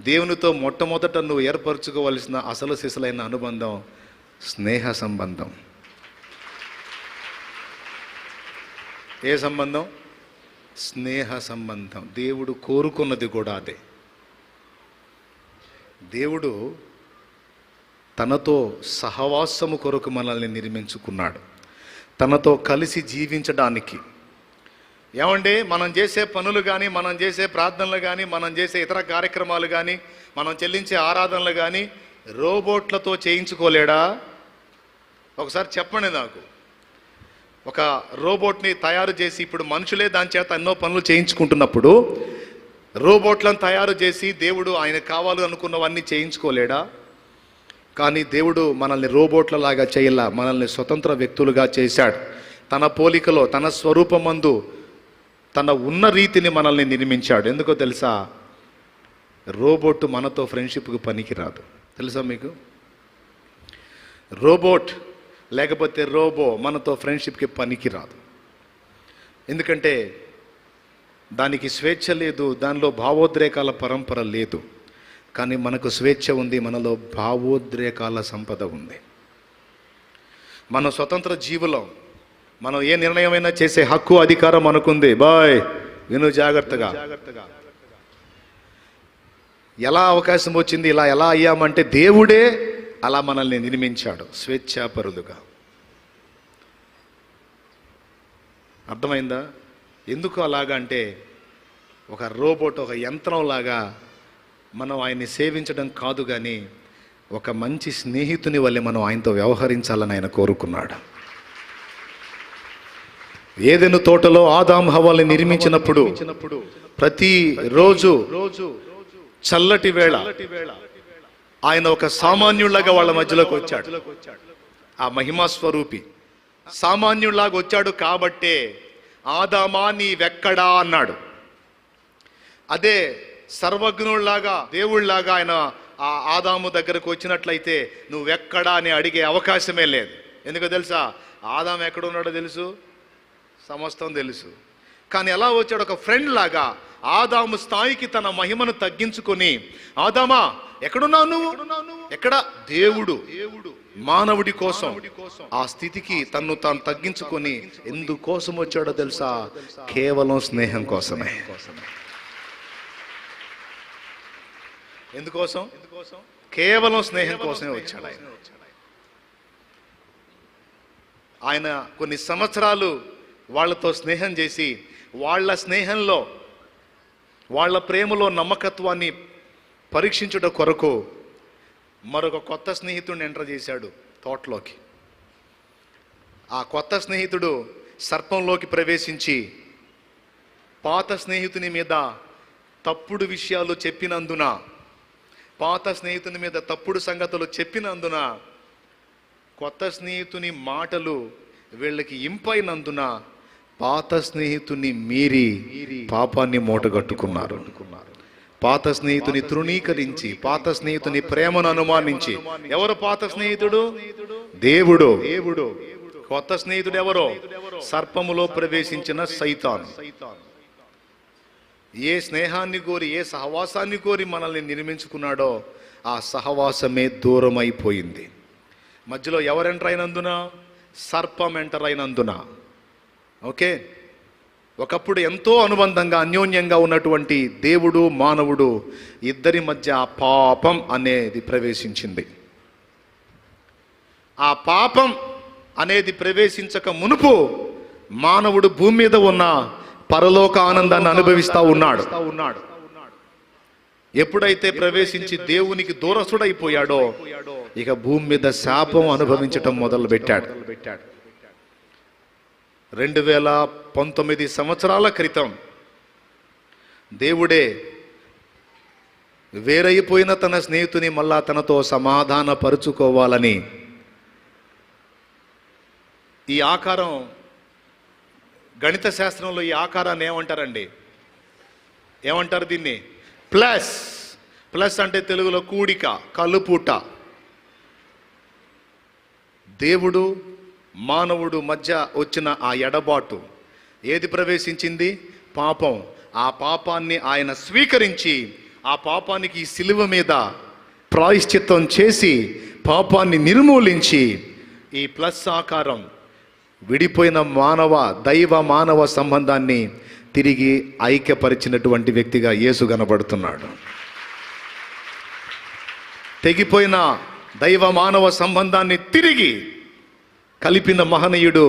దేవునితో మొట్టమొదట నువ్వు ఏర్పరచుకోవలసిన అసలు సిసలైన అనుబంధం స్నేహ సంబంధం. ఏ సంబంధం? స్నేహ సంబంధం. దేవుడు కోరుకున్నది కూడా అదే. దేవుడు తనతో సహవాసము కొరకు మనల్ని నిర్మించుకున్నాడు, తనతో కలిసి జీవించడానికి. ఏమండి, మనం చేసే పనులు కానీ, మనం చేసే ప్రార్థనలు కానీ, మనం చేసే ఇతర కార్యక్రమాలు కానీ, మనం చెల్లించే ఆరాధనలు కానీ రోబోట్లతో చేయించుకోలేడా? ఒకసారి చెప్పండి నాకు. ఒక రోబోట్ని తయారు చేసి, ఇప్పుడు మనుషులే దాని చేత ఎన్నో పనులు చేయించుకుంటున్నప్పుడు రోబోట్లను తయారు చేసి దేవుడు ఆయన కావాలి అనుకున్నవన్నీ చేయించుకోలేడా? కానీ దేవుడు మనల్ని రోబోట్లలాగా చేయలా, మనల్ని స్వతంత్ర వ్యక్తులుగా చేశాడు. తన పోలికలో, తన స్వరూపమందు, తన ఉన్న రీతిని మనల్ని నిర్మించాడు. ఎందుకో తెలుసా? రోబోట్ మనతో ఫ్రెండ్షిప్కి పనికిరాదు. తెలుసా మీకు? రోబోట్ లేకపోతే రోబో మనతో ఫ్రెండ్షిప్కి పనికిరాదు. ఎందుకంటే దానికి స్వేచ్ఛ లేదు, దానిలో భావోద్రేకాల పరంపర లేదు. కానీ మనకు స్వేచ్ఛ ఉంది, మనలో భావోద్రేకాల సంపద ఉంది. మన స్వతంత్ర జీవులం, మనం ఏ నిర్ణయమైనా చేసే హక్కు అధికారం మనకుంది. బాయ్ విను జాగ్రత్తగా. ఎలా అవకాశం వచ్చింది, ఇలా ఎలా అయ్యామంటే దేవుడే అలా మనల్ని నిర్మించాడు స్వేచ్ఛాపరులుగా. అర్థమైందా? ఎందుకు అలాగా అంటే ఒక రోబోట్, ఒక యంత్రంలాగా మనం ఆయన్ని సేవించడం కాదు, కానీ ఒక మంచి స్నేహితుని వల్లే మనం ఆయనతో వ్యవహరించాలని ఆయన కోరుకున్నాడు. ఏదెను తోటలో ఆదాం హవ్వల్ని నిర్మించినప్పుడు ప్రతి రోజు చల్లటి వేళ ఆయన ఒక సామాన్యుడిలాగా వాళ్ళ మధ్యలోకి వచ్చాడు. ఆ మహిమా స్వరూపి సామాన్యుడిలాగా వచ్చాడు కాబట్టే ఆదామా నీవెక్కడా అన్నాడు. అదే సర్వజ్ఞుడిలాగా దేవుళ్లాగా ఆయన ఆ ఆదాము దగ్గరకు వచ్చినట్లయితే నువ్వెక్కడా అని అడిగే అవకాశమే లేదు. ఎందుకో తెలుసా? ఆదాము ఎక్కడున్నాడో తెలుసు, సమస్తం తెలుసు. కానీ ఎలా వచ్చాడు? ఒక ఫ్రెండ్ లాగా ఆదాము స్థాయికి తన మహిమను తగ్గించుకొని, ఆదామా ఎక్కడున్నావు నువ్వు? ఎక్కడ? దేవుడు మానవుడి కోసం ఆ స్థితికి తన్ను తాను తగ్గించుకొని ఎందుకోసం వచ్చాడో తెలుసా? కేవలం స్నేహం కోసమే. ఎందుకోసం? కేవలం స్నేహం కోసమే వచ్చాడు ఆయన. ఆయన కొన్ని సంవత్సరాలు వాళ్ళతో స్నేహం చేసి వాళ్ళ స్నేహంలో, వాళ్ళ ప్రేమలో నమ్మకత్వాన్ని పరీక్షించుట కొరకు మరొక కొత్త స్నేహితుడిని ఎంటర్ చేశాడు తోటలోకి. ఆ కొత్త స్నేహితుడు సర్పంలోకి ప్రవేశించి పాత స్నేహితుని మీద తప్పుడు విషయాలు చెప్పినందున, పాత స్నేహితుని మీద తప్పుడు సంగతులు చెప్పినందున, కొత్త స్నేహితుని మాటలు వీళ్ళకి ఇంపైనందున పాత స్నేహితుని మీరి పాపాన్ని మూటగట్టుకున్నారు. పాత స్నేహితుని తృణీకరించి, పాత స్నేహితుని ప్రేమను అనుమానించి. ఎవరు పాత స్నేహితుడు? దేవుడు. కొత్త స్నేహితుడు ఎవరో? సర్పములో ప్రవేశించిన సైతాను. ఏ స్నేహాన్ని కోరి, ఏ సహవాసాన్ని కోరి మనల్ని నిర్మించుకున్నాడో ఆ సహవాసమే దూరం అయిపోయింది. మధ్యలో ఎవరు ఎంటర్ అయినందున? సర్పం ఎంటర్ అయినందున. ఓకే, ఒకప్పుడు ఎంతో అనుబంధంగా అన్యోన్యంగా ఉన్నటువంటి దేవుడు మానవుడు ఇద్దరి మధ్య ఆ పాపం అనేది ప్రవేశించింది. ఆ పాపం అనేది ప్రవేశించక మునుపు మానవుడు భూమి మీద ఉన్న పరలోక ఆనందాన్ని అనుభవిస్తూ ఉన్నాడు. ఎప్పుడైతే ప్రవేశించి దేవునికి దూరస్తుడైపోయాడో ఇక భూమి మీద శాపం అనుభవించటం మొదలు పెట్టాడు. 2019 సంవత్సరాల క్రితం దేవుడే వేరైపోయిన తన స్నేహితుని మళ్ళా తనతో సమాధాన పరుచుకోవాలని ఈ ఆకారం, గణిత శాస్త్రంలో ఈ ఆకారాన్ని ఏమంటారండి? ఏమంటారు దీన్ని? ప్లస్. ప్లస్ అంటే తెలుగులో కూడిక, కలుపుట. దేవుడు మానవుడు మధ్య వచ్చిన ఆ ఎడబాటు ఏది ప్రవేశించింది? పాపం. ఆ పాపాన్ని ఆయన స్వీకరించి ఆ పాపానికి ఈ సిలువ మీద ప్రాయశ్చిత్తం చేసి పాపాన్ని నిర్మూలించి ఈ ప్లస్ ఆకారం విడిపోయిన దైవ మానవ సంబంధాన్ని తిరిగి ఐక్యపరిచినటువంటి వ్యక్తిగా యేసు కనబడుతున్నాడు. తెగిపోయిన దైవ మానవ సంబంధాన్ని తిరిగి కలిపిన మహనీయుడు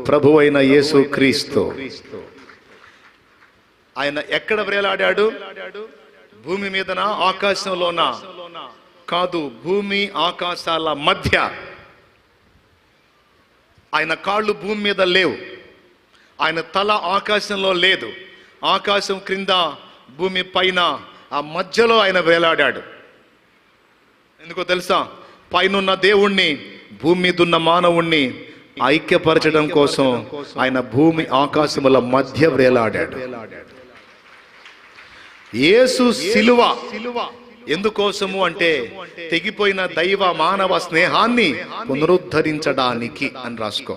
ప్రభువైన యేసు క్రీస్తు. ఆయన ఎక్కడ వేలాడాడు? భూమి మీదనా, ఆకాశంలోనా? కాదు, భూమి ఆకాశాల మధ్య. ఆయన కాళ్ళు భూమి మీద లేవు, ఆయన తల ఆకాశంలో లేదు. ఆకాశం క్రింద, భూమి పైన, ఆ మధ్యలో ఆయన వేలాడాడు. ఎందుకో తెలుసా? పైనున్న దేవుణ్ణి, భూమి మీద ఉన్న మానవుణ్ణి ఐక్యపరచడం కోసం ఆయన భూమి ఆకాశముల మధ్య వేలాడాడు. యేసు సిలువ ఎందుకోసము అంటే తెగిపోయిన దైవ మానవ స్నేహాన్ని పునరుద్ధరించడానికి అని రాసుకో.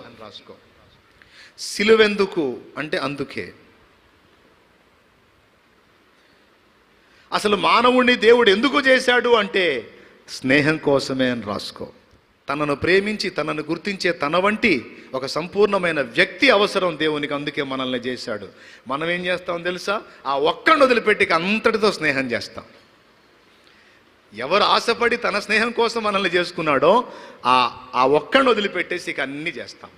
సిలువెందుకు అంటే అందుకే. అసలు మానవుణ్ణి దేవుడు ఎందుకు చేశాడు అంటే స్నేహం కోసమే అని రాసుకో. తనను ప్రేమించి తనను గుర్తించే తన వంటి ఒక సంపూర్ణమైన వ్యక్తి అవసరం దేవునికి, అందుకే మనల్ని చేశాడు. మనం ఏం చేస్తాం తెలుసా? ఆ ఒక్కడిని వదిలిపెట్టి అంతటితో స్నేహం చేస్తాం. ఎవరు ఆశపడి తన స్నేహం కోసం మనల్ని చేసుకున్నాడో ఆ ఒక్కడిని వదిలిపెట్టేసి ఇక అన్నీ చేస్తాం.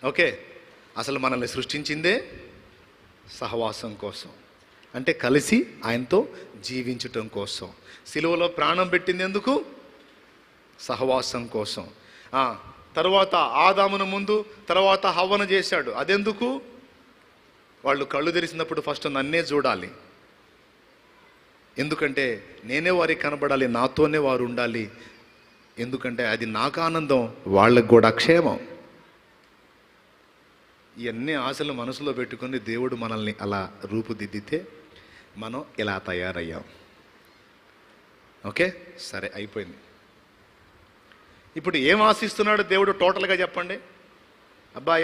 ఓకే, అసలు మనల్ని సృష్టించిందే సహవాసం కోసం, అంటే కలిసి ఆయనతో జీవించటం కోసం. సిలువలో ప్రాణం పెట్టింది ఎందుకు? సహవాసం కోసం. తర్వాత ఆదామును ముందు, తర్వాత హవ్వను చేశాడు. అదెందుకు? వాళ్ళు కళ్ళు తెరిచినప్పుడు ఫస్ట్ నన్నే చూడాలి. ఎందుకంటే నేనే వారికి కనబడాలి, నాతోనే వారు ఉండాలి. ఎందుకంటే అది నాకు ఆనందం, వాళ్ళకు కూడా క్షేమం. ఇవన్నీ ఆశలు మనసులో పెట్టుకొని దేవుడు మనల్ని అలా రూపుదిద్దితే మనం ఇలా తయారయ్యాం. ఓకే, సరే, అయిపోయింది. ఇప్పుడు ఏం ఆశిస్తున్నాడు దేవుడు టోటల్గా చెప్పండి. అబ్బా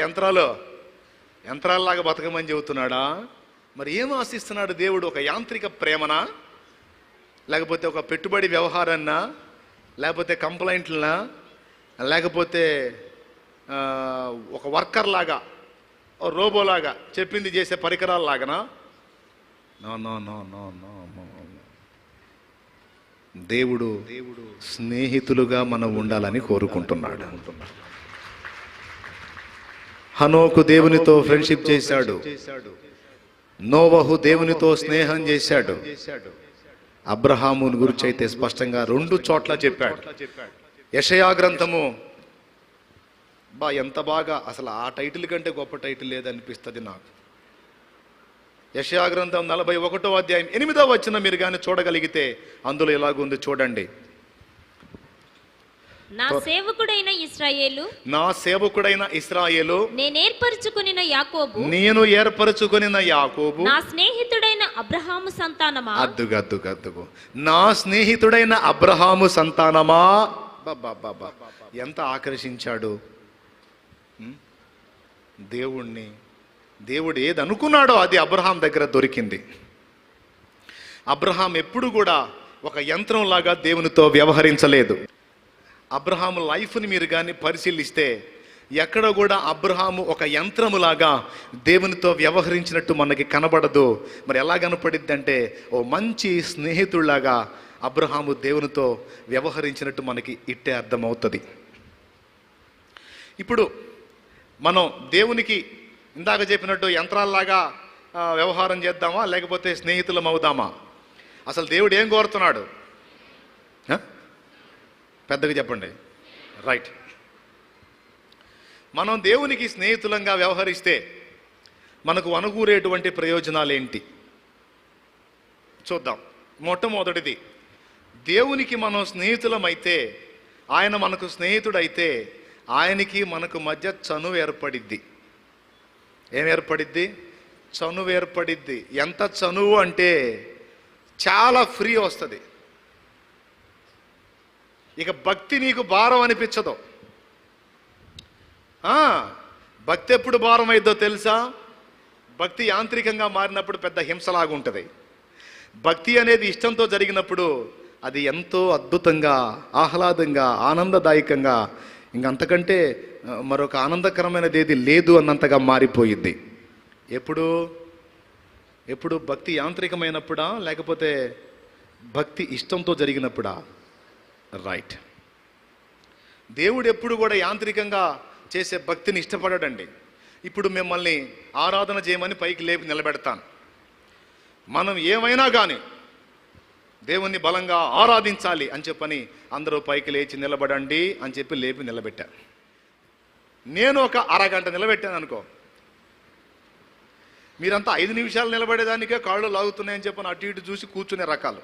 యంత్రాల్లాగా బతకమని చెబుతున్నాడా? మరి ఏం ఆశిస్తున్నాడు దేవుడు? ఒక యాంత్రిక ప్రేమనా, లేకపోతే ఒక పెట్టుబడి వ్యవహారాన్నా, లేకపోతే కంప్లైంట్లనా, లేకపోతే ఒక వర్కర్ లాగా, రోబోలాగా చెప్పింది చేసే పరికరాల్లాగనా? No no no no no no. దేవుడు స్నేహితులుగా మనం ఉండాలని కోరుకుంటున్నాడు. హనోకు దేవునితో ఫ్రెండ్షిప్ చేశాడు, నోవహు దేవునితో స్నేహం చేశాడు. అబ్రహాముని గురించి అయితే స్పష్టంగా 2 చోట్ల చెప్పాడు. యెషయా గ్రంథము ఎంత బాగా, అసలు ఆ టైటిల్ కంటే గొప్ప టైటిల్ లేదనిపిస్తుంది నాకు. యెషయా గ్రంథం 41వ అధ్యాయం 8వ వచనం మీరు కానీ చూడగలిగితే అందులో ఎలాగుంది చూడండి. నా సేవకుడైన ఇశ్రాయేలు నేను ఏర్పరచుకొనిన యాకోబు నా స్నేహితుడైన అబ్రహాము సంతానమా. అద్దుగద్దుగద్దుగు, నా స్నేహితుడైన అబ్రహాము సంతానమా. బాబా ఎంత ఆకర్షించాడు దేవుణ్ణి. దేవుడు ఏది అనుకున్నాడో అది అబ్రహాం దగ్గర దొరికింది. అబ్రహాం ఎప్పుడు కూడా ఒక యంత్రంలాగా దేవునితో వ్యవహరించలేదు. అబ్రహాము లైఫ్ని మీరు కానీ పరిశీలిస్తే ఎక్కడ కూడా అబ్రహాము ఒక యంత్రములాగా దేవునితో వ్యవహరించినట్టు మనకి కనబడదు. మరి ఎలా కనపడిద్ది అంటే ఓ మంచి స్నేహితుడిలాగా అబ్రహాము దేవునితో వ్యవహరించినట్టు మనకి ఇట్టే అర్థమవుతుంది. ఇప్పుడు మనం దేవునికి ఇందాక చెప్పినట్టు యంత్రాల్లాగా వ్యవహారం చేద్దామా, లేకపోతే స్నేహితులం అవుదామా? అసలు దేవుడు ఏం కోరుతున్నాడు? పెద్దగా చెప్పండి. రైట్, మనం దేవునికి స్నేహితులంగా వ్యవహరిస్తే మనకు అనుకూరేటువంటి ప్రయోజనాలు ఏంటి చూద్దాం. మొట్టమొదటిది, దేవునికి మనం స్నేహితులమైతే, ఆయన మనకు స్నేహితుడైతే ఆయనకి మనకు మధ్య చనువు ఏర్పడిద్ది. ఏం ఏర్పడిద్ది? చనువు ఏర్పడిద్ది. ఎంత చనువు అంటే చాలా ఫ్రీ వస్తుంది. ఇక భక్తి నీకు భారం అనిపించదు. భక్తి ఎప్పుడు భారం అయిద్దో తెలుసా? భక్తి యాంత్రికంగా మారినప్పుడు పెద్ద హింసలాగా ఉంటుంది. భక్తి అనేది ఇష్టంతో జరిగినప్పుడు అది ఎంతో అద్భుతంగా, ఆహ్లాదంగా, ఆనందదాయకంగా, ఇంకంతకంటే మరొక ఆనందకరమైనది ఏది లేదు అన్నంతగా మారిపోయింది. ఎప్పుడు భక్తి యాంత్రికమైనప్పుడా, లేకపోతే భక్తి ఇష్టంతో జరిగినప్పుడా? రైట్. దేవుడు ఎప్పుడు కూడా యాంత్రికంగా చేసే భక్తిని ఇష్టపడడండి. ఇప్పుడు మిమ్మల్ని ఆరాధన చేయమని పైకి లేపి నిలబెడతాను. మనం ఏమైనా కానీ దేవుణ్ణి బలంగా ఆరాధించాలి అని చెప్పని అందరూ పైకి లేచి నిలబడండి అని చెప్పి లేపి నిలబెట్టాను. నేను ఒక అరగంట నిలబెట్టాను అనుకో, మీరంతా 5 నిమిషాలు నిలబడేదానికే కాళ్ళు లాగుతున్నాయని చెప్పని అటు ఇటు చూసి కూర్చునే రకాలు.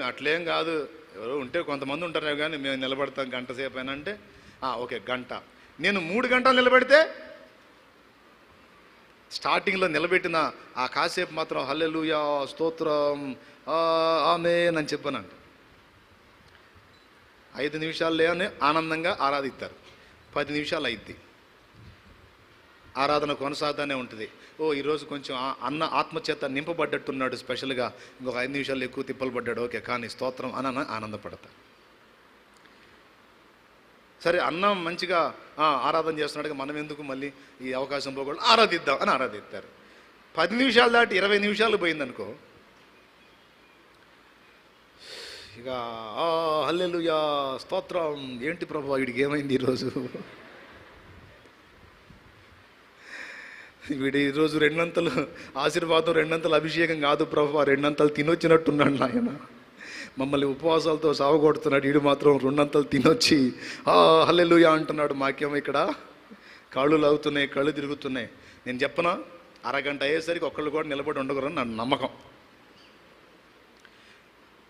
అట్లేం కాదు, ఎవరో ఉంటే కొంతమంది ఉంటారు కానీ మేము నిలబడతాం గంట సేపు అయినా అంటే ఓకే గంట. నేను 3 గంటలు నిలబెడితే స్టార్టింగ్లో నిలబెట్టిన ఆ కాసేపు మాత్రం హల్లెలూయా స్తోత్రం ఆమేన్ అని చెప్పానంట. 5 నిమిషాల్లోనే ఆనందంగా ఆరాధిస్తారు. 10 నిమిషాలు అయింది, ఆరాధన కొనసాగుతూనే ఉంటుంది. ఈరోజు కొంచెం అన్న ఆత్మచేత నింపబడ్డట్టున్నాడు, స్పెషల్గా ఇంకొక 5 నిమిషాలు ఎక్కువ తిప్పలు పడ్డాడు, ఓకే కానీ స్తోత్రం అని ఆనందపడతారు. సరే అన్నం మంచిగా ఆరాధన చేస్తున్నాడుగా, మనం ఎందుకు మళ్ళీ ఈ అవకాశం పోకూడదు, ఆరాధిద్దాం అని ఆరాధిస్తారు. 10 నిమిషాలు దాటి 20 నిమిషాలు పోయిందనుకో, ఇక హల్లెలూయా స్తోత్రం, ఏంటి ప్రభు వీడికి ఏమైంది ఈరోజు, వీడు ఈరోజు 2 ఆశీర్వాదం 2 అభిషేకం కాదు ప్రభు, 2 తినొచ్చినట్టున్నాడు నాయన, మమ్మల్ని ఉపవాసాలతో సావగొడుతున్నాడు, వీడు మాత్రం 2 తినొచ్చి హల్లెలూయా అంటున్నాడు. మాకేమో ఇక్కడ కాళ్ళు లాగుతున్నాయి, కళ్ళు తిరుగుతున్నాయి. నేను చెప్పనా, అరగంట అయ్యేసరికి ఒక్కళ్ళు కూడా నిలబడి ఉండకూడదని నా నమ్మకం.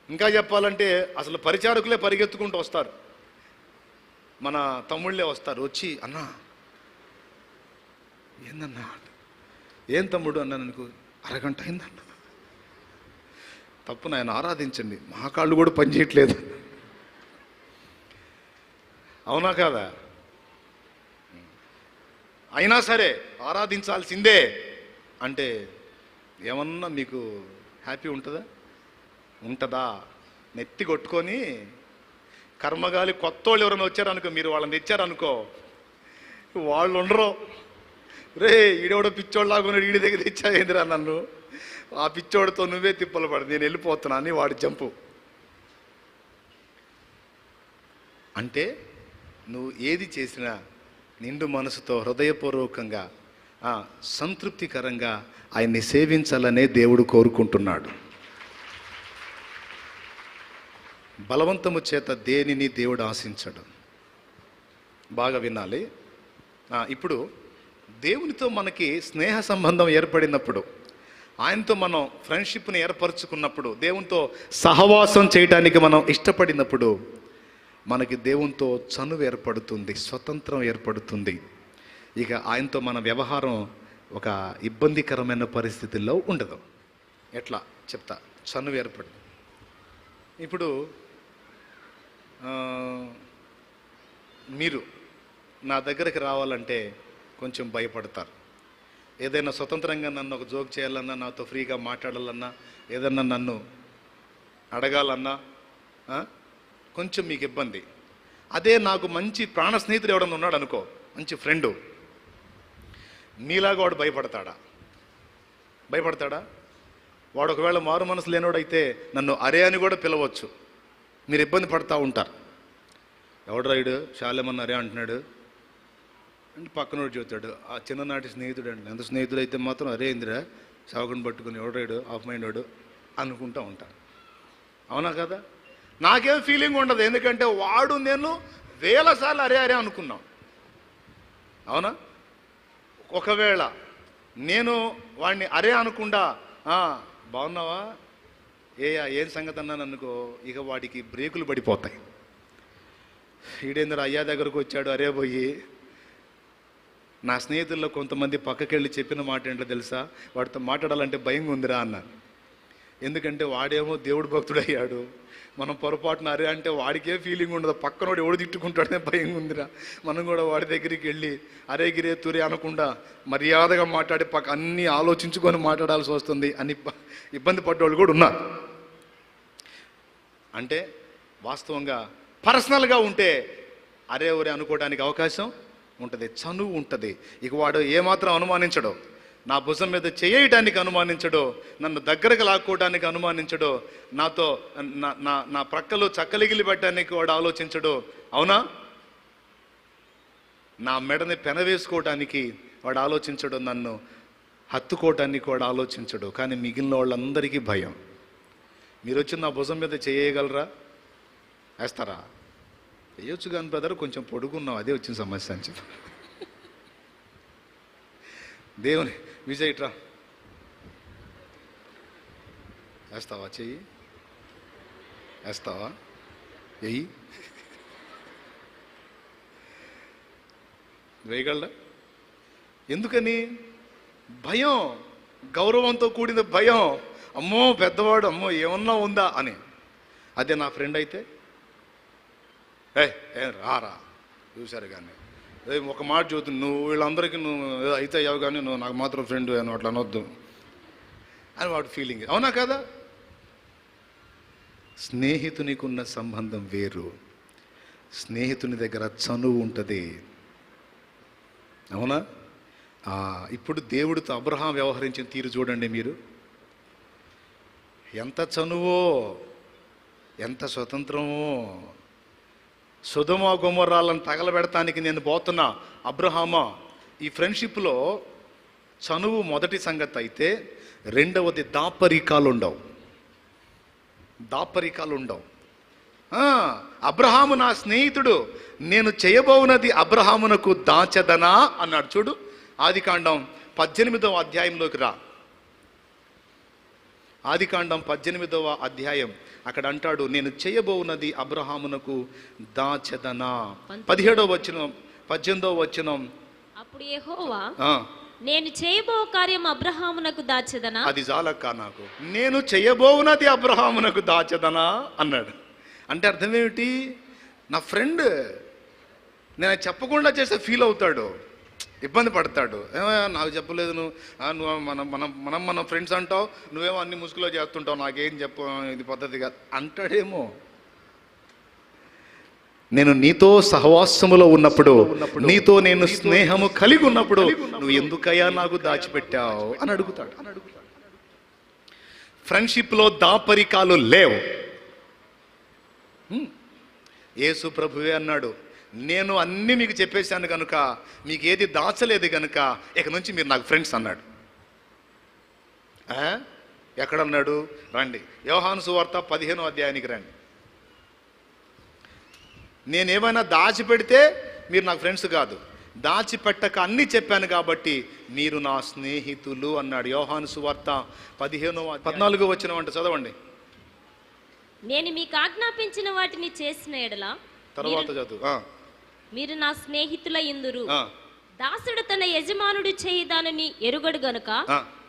ఇంకా చెప్పాలంటే అసలు పరిచారకులే పరిగెత్తుకుంటూ వస్తారు, మన తమ్ముళ్ళే వస్తారు, వచ్చి అన్నా ఏందన్నా, ఏం తమ్ముడు అన్నాను అనుకో, అరగంట అయిందన్న, తప్పు నాయన ఆరాధించండి, మా కాళ్ళు కూడా పనిచేయట్లేదు. అవునా కాదా? అయినా సరే ఆరాధించాల్సిందే అంటే ఏమన్నా మీకు హ్యాపీ ఉంటుందా? నెత్తి కొట్టుకొని కర్మగాలి కొత్త వాళ్ళు ఎవరైనా వచ్చారనుకో, మీరు వాళ్ళని తెచ్చారనుకో, వాళ్ళు ఉండరు. రే ఈడెవడో పిచ్చోళ్ళలాగా ఈడి దగ్గర తెచ్చావేందిరా నన్ను, ఆ పిచ్చోడితో నువ్వే తిప్పలు పడు, నేను వెళ్ళిపోతున్నా అని వాడి జంపు. అంటే నువ్వు ఏది చేసినా నిండు మనసుతో హృదయపూర్వకంగా సంతృప్తికరంగా ఆయన్ని సేవించాలనే దేవుడు కోరుకుంటున్నాడు. బలవంతము చేత దేనిని దేవుడు ఆశించడు. బాగా వినాలి. ఇప్పుడు దేవునితో మనకి స్నేహ సంబంధం ఏర్పడినప్పుడు, ఆయనతో మనం ఫ్రెండ్షిప్ని ఏర్పరచుకున్నప్పుడు, దేవునితో సహవాసం చేయడానికి మనం ఇష్టపడినప్పుడు మనకి దేవునితో చనువు ఏర్పడుతుంది, స్వతంత్రం ఏర్పడుతుంది. ఇక ఆయనతో మన వ్యవహారం ఒక ఇబ్బందికరమైన పరిస్థితుల్లో ఉండదు. ఎట్లా చెప్తా, చనువు ఏర్పడుతుంది. ఇప్పుడు మీరు నా దగ్గరికి రావాలంటే కొంచెం భయపడతారు. ఏదైనా స్వతంత్రంగా నన్ను ఒక జోక్ చేయాలన్నా, నాతో ఫ్రీగా మాట్లాడాలన్నా, ఏదన్నా నన్ను అడగాలన్నా కొంచెం మీకు ఇబ్బంది. అదే నాకు మంచి ప్రాణ స్నేహితుడు ఎవడన్నా ఉన్నాడు అనుకో, మంచి ఫ్రెండు, నీలాగా వాడు భయపడతాడా? వాడు ఒకవేళ మారు మనసు లేనోడైతే నన్ను అరే అని కూడా పిలవచ్చు. మీరు ఇబ్బంది పడుతూ ఉంటారు. ఎవడు రైడు శాలేమన్న అరే అంటున్నాడు అంటే పక్కనోడు చెబుతాడు, ఆ చిన్ననాటి స్నేహితుడు అండి, ఎంత స్నేహితుడు అయితే మాత్రం అరే ఇందిరా సాగుని పట్టుకుని ఎవడు రైడు ఆఫ్ మైండ్ వాడు అనుకుంటూ ఉంటారు. అవునా కదా? నాకేం ఫీలింగ్ ఉండదు, ఎందుకంటే వాడు నేను వేల సార్లు అరే అనుకున్నాం. అవునా? ఒకవేళ నేను వాడిని అరే అనకుండా బాగున్నావా ఏం సంగతి అన్నాను అనుకో, ఇక వాడికి బ్రేకులు పడిపోతాయి. ఈడేంద్ర అయ్యా దగ్గరకు వచ్చాడు అరే పోయి. నా స్నేహితుల్లో కొంతమంది పక్కకెళ్ళి చెప్పిన మాట ఏంటో తెలుసా, వాడితో మాట్లాడాలంటే భయంగా ఉందిరా అన్నాను. ఎందుకంటే వాడేమో దేవుడు భక్తుడు అయ్యాడు, మనం పొరపాటున అరే అంటే వాడికే ఫీలింగ్ ఉండదు, పక్కనోడు ఎవడు తిట్టుకుంటాడనే భయంగా ఉందిరా. మనం కూడా వాడి దగ్గరికి వెళ్ళి అరే గిరే తురే అనకుండా మర్యాదగా మాట్లాడి అన్నీ ఆలోచించుకొని మాట్లాడాల్సి వస్తుంది అని ఇబ్బంది పడ్డవాళ్ళు కూడా ఉన్నారు. అంటే వాస్తవంగా పర్సనల్గా ఉంటే అరే ఒరే అనుకోవడానికి అవకాశం ఉంటుంది, చనువు ఉంటుంది. ఇక వాడు ఏమాత్రం అనుమానించడో, నా భుజం మీద చేయటానికి అనుమానించడో, నన్ను దగ్గరకు లాక్కోవడానికి అనుమానించడో, నాతో నా ప్రక్కలో చక్కలిగిలి పెట్టడానికి వాడు ఆలోచించడో. అవునా? నా మెడని పెనవేసుకోవటానికి వాడు ఆలోచించడు, నన్ను హత్తుకోవటానికి వాడు ఆలోచించడు. కానీ మిగిలిన వాళ్ళందరికీ భయం. మీరు వచ్చి నా భుజం మీద చేయగలరా? వేస్తారా? వేయొచ్చు కానీ బ్రదర్ కొంచెం పొడుగున్నావు, అదే వచ్చిన సమస్య అని చెప్పి. దేవుని విజయ్ ఇట్రా, వేస్తావా? చెయ్యి వేస్తావా? వెయ్యి వేయగలరా? ఎందుకని? భయం, గౌరవంతో కూడిన భయం. అమ్మో పెద్దవాడు, అమ్మో ఏమన్నా ఉందా అని. అదే నా ఫ్రెండ్ అయితే ఏం రారా చూశారు కానీ ఒక మాట చూస్తుంది, నువ్వు వీళ్ళందరికీ నువ్వు అయితే అయ్యావు కానీ నువ్వు నాకు మాత్రం ఫ్రెండ్ అని అట్లా అనొద్దు అని వాడు ఫీలింగ్. అవునా కదా? స్నేహితునికున్న సంబంధం వేరు, స్నేహితుని దగ్గర చనువు ఉంటుంది. అవునా? ఇప్పుడు దేవుడితో అబ్రహాం వ్యవహరించిన తీరు చూడండి మీరు. ఎంత చనువో, ఎంత స్వతంత్రమో. సొదొమ గొమొర్రాలను తగలబెడటానికి నేను పోతున్నా అబ్రహామా. ఈ ఫ్రెండ్షిప్లో చనువు మొదటి సంగతి అయితే, రెండవది దాపరికాలు ఉండవు. అబ్రహాము నా స్నేహితుడు, నేను చేయబోవునది అబ్రహామునకు దాచదనా అన్నాడు. చూడు, ఆదికాండం 18వ అధ్యాయంలోకి రా. ఆదికాండం 18వ అధ్యాయం, అక్కడ అంటాడు, నేను చేయబోవునది అబ్రహామునకు దాచదనా. 17వ వచనం, 18వ వచనం. అప్పుడు యెహోవా, నేను చేయబో కార్యం అబ్రహామునకు దాచదనా. అది చాలక్క నాకు, నేను చేయబోవునది అబ్రహామునకు దాచదనా అన్నాడు. అంటే అర్థం ఏమిటి? నా ఫ్రెండ్, నేను చెప్పకుండా చేస్తే ఫీల్ అవుతాడు, ఇబ్బంది పడతాడు. నాకు చెప్పలేదు నువ్వు మనం ఫ్రెండ్స్ అంటావు, నువ్వేమో అన్ని ముసుగులో చేస్తుంటావు, నాకేం చెప్పు, ఇది పద్ధతిగా అంటాడేమో. నేను నీతో సహవాసములో ఉన్నప్పుడు, నీతో నేను స్నేహము కలిగి ఉన్నప్పుడు నువ్వు ఎందుకయ్యా నాకు దాచిపెట్టావు అని అడుగుతాడు. ఫ్రెండ్షిప్లో దాపరికాలు లేవు. యేసు ప్రభువే అన్నాడు, నేను అన్నీ మీకు చెప్పేశాను కనుక, మీకు ఏది దాచలేదు కనుక ఇక నుంచి మీరు నాకు ఫ్రెండ్స్ అన్నాడు. ఎక్కడన్నాడు? రండి, యోహాను సువార్త 15వ అధ్యాయానికి రండి. నేనేమైనా దాచిపెడితే మీరు నాకు ఫ్రెండ్స్ కాదు, దాచిపెట్టక అన్నీ చెప్పాను కాబట్టి మీరు నా స్నేహితులు అన్నాడు. యోహాను సువార్త 14వ వచనం అంటే చదవండి. నేను మీకు ఆజ్ఞాపించిన వాటిని చేసిన ఎడల తర్వాత చదువు. మీరు నా స్నేహితుల యందురు. దాసుడు తన యజమానుడు చేయి దానిని ఎరుగడు గనుక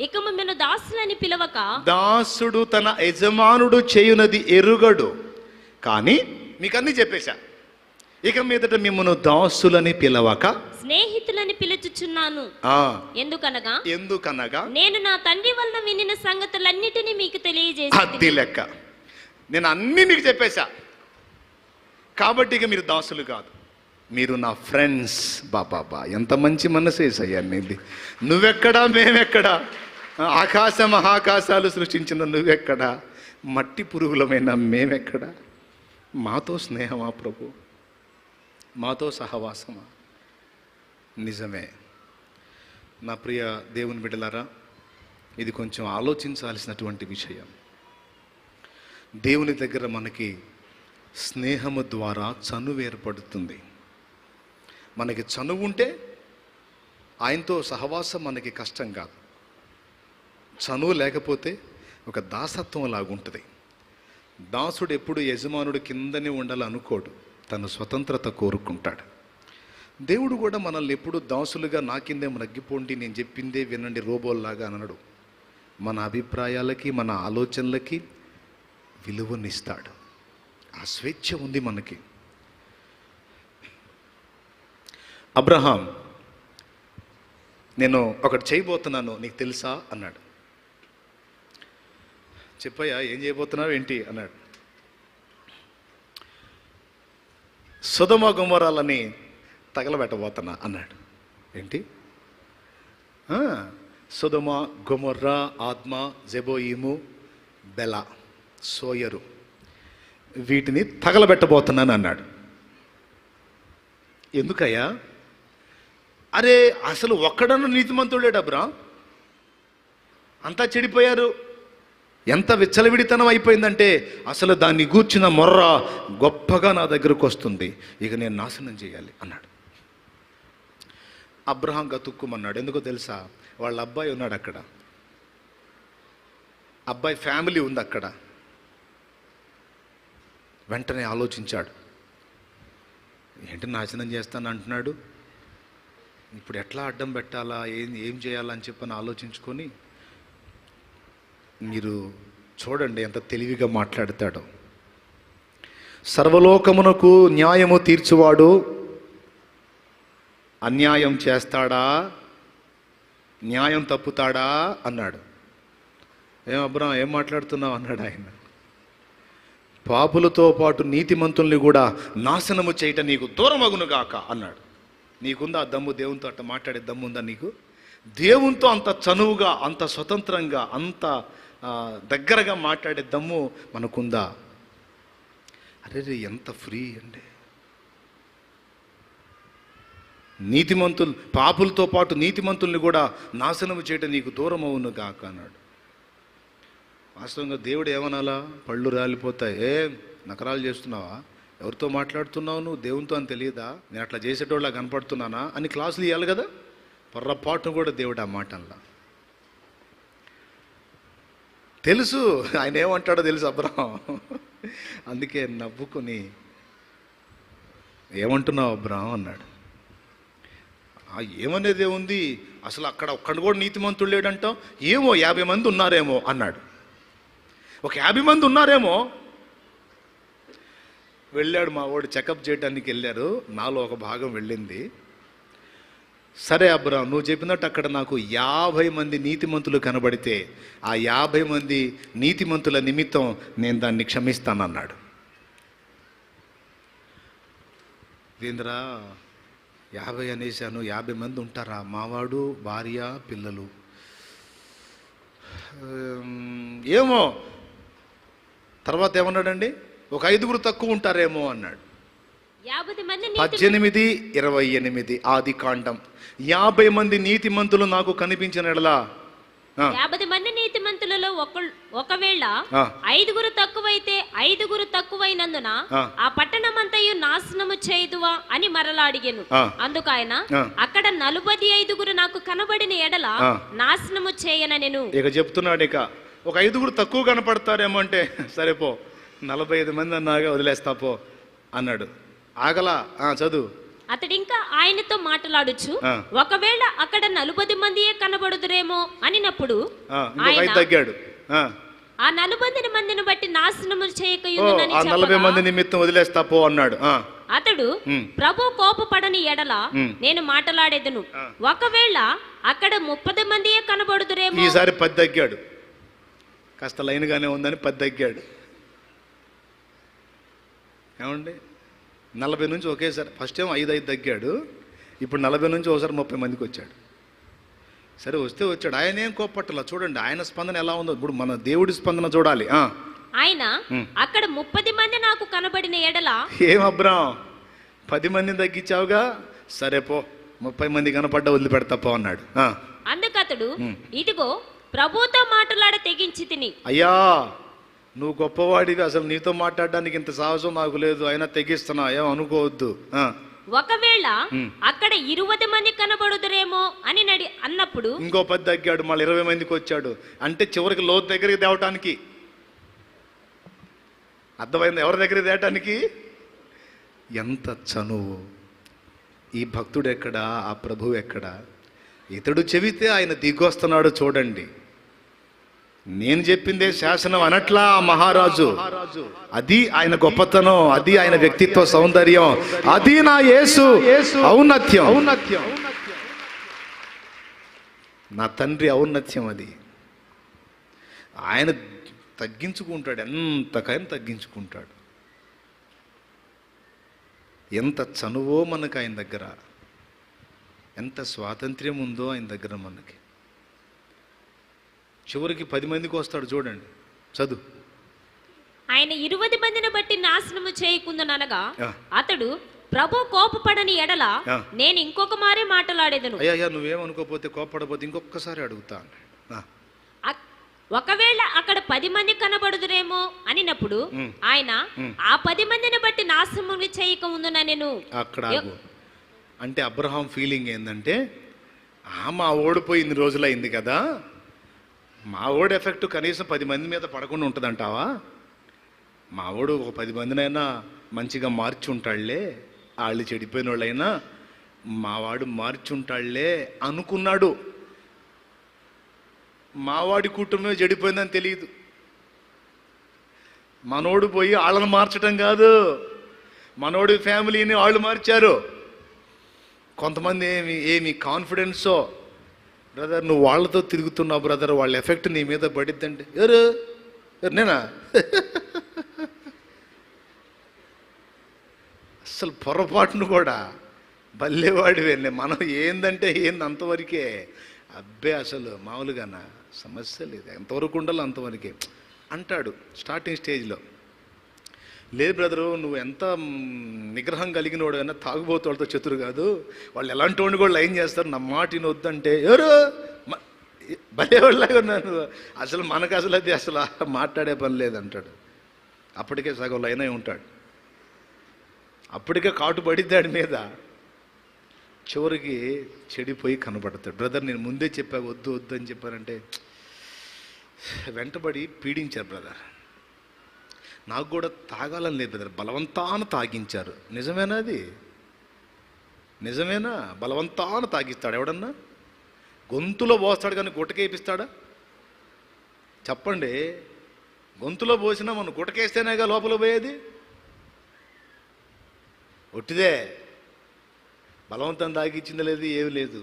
ఇక మిమ్మల్ని దాసులని పిలవక. దాసుడు తన యజమానుడు చేయునది ఎరుగడు, కానీ మీకు అన్ని చెప్పేశా, ఇక మీదట మిమ్మల్ని దాసులని పిలవక స్నేహితులని పిలుచుచున్నాను. ఎందుకనగా నేను నా తండ్రి వల్ల వినిన సంగతులన్నిటినీ మీకు తెలియజేసి. అది లెక్క, నేను అన్ని మీకు చెప్పేశా కాబట్టి ఇక మీరు దాసులు కాదు, మీరు నా ఫ్రెండ్స్. బాబా ఎంత మంచి మనసు ఏసయ్యా నీది. నువ్వెక్కడా, మేమెక్కడా? ఆకాశ మహాకాశాలు సృష్టించిన నువ్వెక్కడా? మట్టి పురుగులమైన మేమెక్కడా? మాతో స్నేహమా ప్రభు? మాతో సహవాసమా? నిజమే. నా ప్రియ దేవుని బిడ్డలారా, ఇది కొంచెం ఆలోచించాల్సినటువంటి విషయం. దేవుని దగ్గర మనకి స్నేహము ద్వారా చనువు ఏర్పడుతుంది. మనకి చనువు ఉంటే ఆయనతో సహవాసం మనకి కష్టం కాదు. చనువు లేకపోతే ఒక దాసత్వం లాగుంటుంది. దాసుడు ఎప్పుడు యజమానుడు కిందనే ఉండాలనుకోడు, తన స్వతంత్రత కోరుకుంటాడు. దేవుడు కూడా మనల్ని ఎప్పుడు దాసులుగా నా కిందే నగ్గిపోండి, నేను చెప్పిందే వినండి రోబోల్లాగా అనడు. మన అభిప్రాయాలకి, మన ఆలోచనలకి విలువనిస్తాడు. ఆ స్వేచ్ఛ ఉంది మనకి. అబ్రహాం, నేను ఒకటి చేయబోతున్నాను, నీకు తెలుసా అన్నాడు. చెప్పయ్యా, ఏం చేయబోతున్నావు ఏంటి అన్నాడు. సొదొమ గొమొర్రాలని తగలబెట్టబోతున్నా అన్నాడు. ఏంటి? సొదొమ, గొమొర్రా, ఆద్మా, జెబోయిము, బెలా, సోయరు, వీటిని తగలబెట్టబోతున్నాను అన్నాడు. ఎందుకయ్యా? అరే అసలు ఒక్కడను నీతిమంతుడు లేడు అబ్రహాం, అంతా చెడిపోయారు. ఎంత విచ్చలవిడితనం అయిపోయిందంటే అసలు దాన్ని గూర్చిన మొర్ర గొప్పగా నా దగ్గరకు వస్తుంది, ఇక నేను నాశనం చేయాలి అన్నాడు. అబ్రహాం గతుక్కుమన్నాడు. ఎందుకో తెలుసా? వాళ్ళ అబ్బాయి ఉన్నాడు అక్కడ, అబ్బాయి ఫ్యామిలీ ఉంది అక్కడ. వెంటనే ఆలోచించాడు, ఏంటి నాశనం చేస్తాను అంటున్నాడు, ఇప్పుడు ఎట్లా అడ్డం పెట్టాలా, ఏం చేయాలా అని చెప్పని ఆలోచించుకొని, మీరు చూడండి ఎంత తెలివిగా మాట్లాడతాడో. సర్వలోకమునకు న్యాయము తీర్చువాడు అన్యాయం చేస్తాడా, న్యాయం తప్పుతాడా అన్నాడు. అబ్రాం ఏం మాట్లాడుతున్నావు అన్నాడు ఆయన. పాపులతో పాటు నీతిమంతుల్ని కూడా నాశనము చేయటం నీకు దూరమగునుగాక అన్నాడు. నీకుందా దమ్ము? దేవునితో అట్ట మాట్లాడే దమ్ము ఉందా నీకు? దేవునితో అంత చనువుగా, అంత స్వతంత్రంగా, అంత దగ్గరగా మాట్లాడే దమ్ము మనకుందా? అరే ఎంత ఫ్రీ అండి! నీతిమంతులు, పాపులతో పాటు నీతిమంతుల్ని కూడా నాశనము చేయటం నీకు దూరం అవును గాక అన్నాడు. వాస్తవంగా దేవుడు ఏమనాలా? పళ్ళు రాలిపోతాయి, నకరాలు చేస్తున్నావా, ఎవరితో మాట్లాడుతున్నావు నువ్వు, దేవునితో అని తెలియదా, నేను అట్లా చేసేటోళ్ళ కనపడుతున్నానా అని క్లాసులు ఇవ్వాలి కదా. పొర్రపాటును కూడా దేవుడు ఆ మాట అలా తెలుసు, ఆయన ఏమంటాడో తెలుసు అబ్రాం. అందుకే నవ్వుకొని, ఏమంటున్నావు అబ్రాం అన్నాడు. ఏమనేది ఏముంది, అసలు అక్కడ ఒక్కడు కూడా నీతిమంతుడు లేడంటాం, ఏమో 50 మంది ఉన్నారేమో అన్నాడు. ఒక 50 మంది ఉన్నారేమో. వెళ్ళాడు మా వాడు, చెకప్ చేయడానికి వెళ్ళారు, నాలో ఒక భాగం వెళ్ళింది. సరే అబ్రాం, నువ్వు చెప్పినట్టు అక్కడ నాకు 50 మంది నీతిమంతులు కనబడితే ఆ 50 మంది నీతిమంతుల నిమిత్తం నేను దాన్ని క్షమిస్తానన్నాడు. వీంద్రా 50 అనేసాను, 50 మంది ఉంటారా? మావాడు, భార్య, పిల్లలు, ఏమో. తర్వాత ఏమన్నాడండి? ఒక 5 తక్కువ ఉంటారేమో అన్నాడు. 18:28 ఆది కాండం. 50 మంది నీతిమంతులు నాకు కనిపించిన ఎడలా, 50 మంది నీతిమంతులలో ఒకవేళ 5 తక్కువైతే 5 తక్కువైనందున ఆ పట్టణమంతయు నాశనము చేయుదువా అని మరలా అడిగాను. అందుకు ఆయన, అక్కడ 45 నాకు కనబడిన ఎడల నాశనము చేయనెను. ఇక చెప్తున్నాడు, ఇక ఒక 5 తక్కువ కనపడతారేమో అంటే, సరేపో 45 మంది అన్నాగా వదిలేస్తా పో అన్నాడు. ఆగలా, చదువు. అతడింకా ఆయనతో మాట్లాడుచు, ఒకవేళ అక్కడ 40 మందియే కనబడుదురేమో అనినప్పుడు ఆయన తగ్గాడు. ఆ 40 మందిని బట్టి నాశనము చేయకయుందునని చెప్పగా, 40 మంది నిమిత్తం వదిలేస్తా పో అన్నాడు. అతడు, ప్రభు కోపపడని ఎడల నేను మాట్లాడేదను, ఒకవేళ అక్కడ 30 మందియే కనబడుదురేమో. ఈసారి 10 తగ్గాడు. కాస్త లైన్గానే ఉందని 10 తగ్గాడు. ఏమండి, 40 నుంచి ఒకేసారి, ఫస్ట్ ఏమో 5 తగ్గాడు, ఇప్పుడు 40 నుంచి ఒకసారి 30 మందికి వచ్చాడు. సరే వస్తే వచ్చాడు. ఆయన ఏం కోప్పట్టలా. చూడండి ఆయన స్పందన ఎలా ఉందో. ఇప్పుడు మన దేవుడి స్పందన చూడాలి. ఆయన, అక్కడ 30 మంది నాకు కనబడిన ఎడల, ఏం అబ్రాం 10 మందిని తగ్గించావుగా, సరే పో 30 మంది కనపడ్డా వదిలిపెడతా పో అన్నాడు. అందుకతడు, ఇదిగో ప్రభుతో మాట్లాడ తెగించి తిని. అయ్యా నువ్వు గొప్పవాడివి, అసలు నీతో మాట్లాడడానికి ఇంత సాహసం నాకు లేదు, అయినా తెగిస్తున్నా, ఏం అనుకోవద్దు. ఒకవేళ అక్కడ 20 మంది కనబడుదురేమో అని అన్నప్పుడు ఇంకో 10 తగ్గాడు, మళ్ళీ 20 మందికి వచ్చాడు. అంటే చివరికి లోతు దగ్గరికి తేవటానికి. అర్థమైంది? ఎవరి దగ్గరికి తేవటానికి. ఎంత చనువు! ఈ భక్తుడు ఎక్కడా, ఆ ప్రభువు ఎక్కడా? ఇతడు చెబితే ఆయన దిగొస్తున్నాడు. చూడండి, నేను చెప్పిందే శాసనం అనట్లా ఆ మహారాజు. అది ఆయన గొప్పతనం, అది ఆయన వ్యక్తిత్వ సౌందర్యం, అది నా యేసు ఔన్నత్యం. నా తండ్రి ఔన్నత్యం అది. ఆయన తగ్గించుకుంటాడు, ఎంతకైనా తగ్గించుకుంటాడు. ఎంత చనువో మనకు ఆయన దగ్గర, ఎంత స్వాతంత్ర్యం ఉందో ఆయన దగ్గర మనకి. చివరికి 10 మందికి వస్తాడు. చూడండి, చదువు. ఆయన 20 మందిని బట్టి నాశనము చేయకుందుననగా అతడు, ప్రభు కోపపడని ఎడల నేను ఇంకొక మారే మాట్లాడేదను. అయ్యా నువ్వేమనుకోపోతే, కోపపడపోతే ఇంకొకసారి అడుగుతాను. ఒకవేళ అక్కడ 10 మంది కనబడుదురేమో అనినప్పుడు ఆయన, ఆ 10 మందిని బట్టి నాశనము చేయక ఉందున నేను. అక్కడ అంటే అబ్రహాం ఫీలింగ్ ఏంటంటే, మా ఓడిపోయి ఇన్ని రోజులైంది కదా, మా ఓడి ఎఫెక్ట్ కనీసం 10 మంది మీద పడకుండా ఉంటుందంటావా? మా ఓడు ఒక 10 మందినైనా మంచిగా మార్చి ఉంటాడులే, వాళ్ళు చెడిపోయిన వాళ్ళైనా మావాడు మార్చుంటాళ్లే అనుకున్నాడు. మావాడి కుటుంబమే చెడిపోయిందని తెలియదు. మనోడు పోయి వాళ్ళని మార్చడం కాదు, మనోడి ఫ్యామిలీని వాళ్ళు మార్చారు. కొంతమంది ఏమి కాన్ఫిడెన్సో, బ్రదర్ నువ్వు వాళ్ళతో తిరుగుతున్నావు బ్రదర్, వాళ్ళ ఎఫెక్ట్ నీ మీద పడిద్దంటే ఎవరు నేనా? అసలు పొరపాటును కూడా బల్లేవాడివే. మనం ఏందంటే ఏంది అంతవరకే. అబ్బే అసలు మామూలుగానా, సమస్య లేదు, ఎంతవరకు ఉండాలో అంతవరకే అంటాడు స్టార్టింగ్ స్టేజ్లో. లేదు బ్రదరు నువ్వు ఎంత నిగ్రహం కలిగిన వాడు అయినా తాగుబోతులతో చతురు కాదు, వాళ్ళు ఎలాంటి వాడిని కూడా లైన్ చేస్తారు, నా మాట వద్దంటే ఎవరు భలేవాళ్ళలాగా ఉన్నాను, అసలు మనకు అసలు అది అసలు మాట్లాడే పని లేదంటాడు. అప్పటికే సగం లైన్ అయి ఉంటాడు, అప్పటికే కాటు పడిద్దాడి మీద. చివరికి చెడిపోయి కనబడతాడు. బ్రదర్ నేను ముందే చెప్పా వద్దు వద్దు అని చెప్పారంటే వెంటబడి పీడించారు బ్రదర్. నాకు కూడా తాగాలని లేదు బ్రదర్, బలవంతాన తాగించారు. నిజమేనా? అది నిజమేనా? బలవంతాన తాగిస్తాడు ఎవడన్నా? గొంతులో పోస్తాడు కానీ గుట్టకేపిస్తాడా? చెప్పండి. గొంతులో పోసినా మనం గుట్టకేస్తేనేగా లోపల పోయేది. ఒట్టిదే బలవంతం తాగిచ్చింది లేదు, ఏమి లేదు.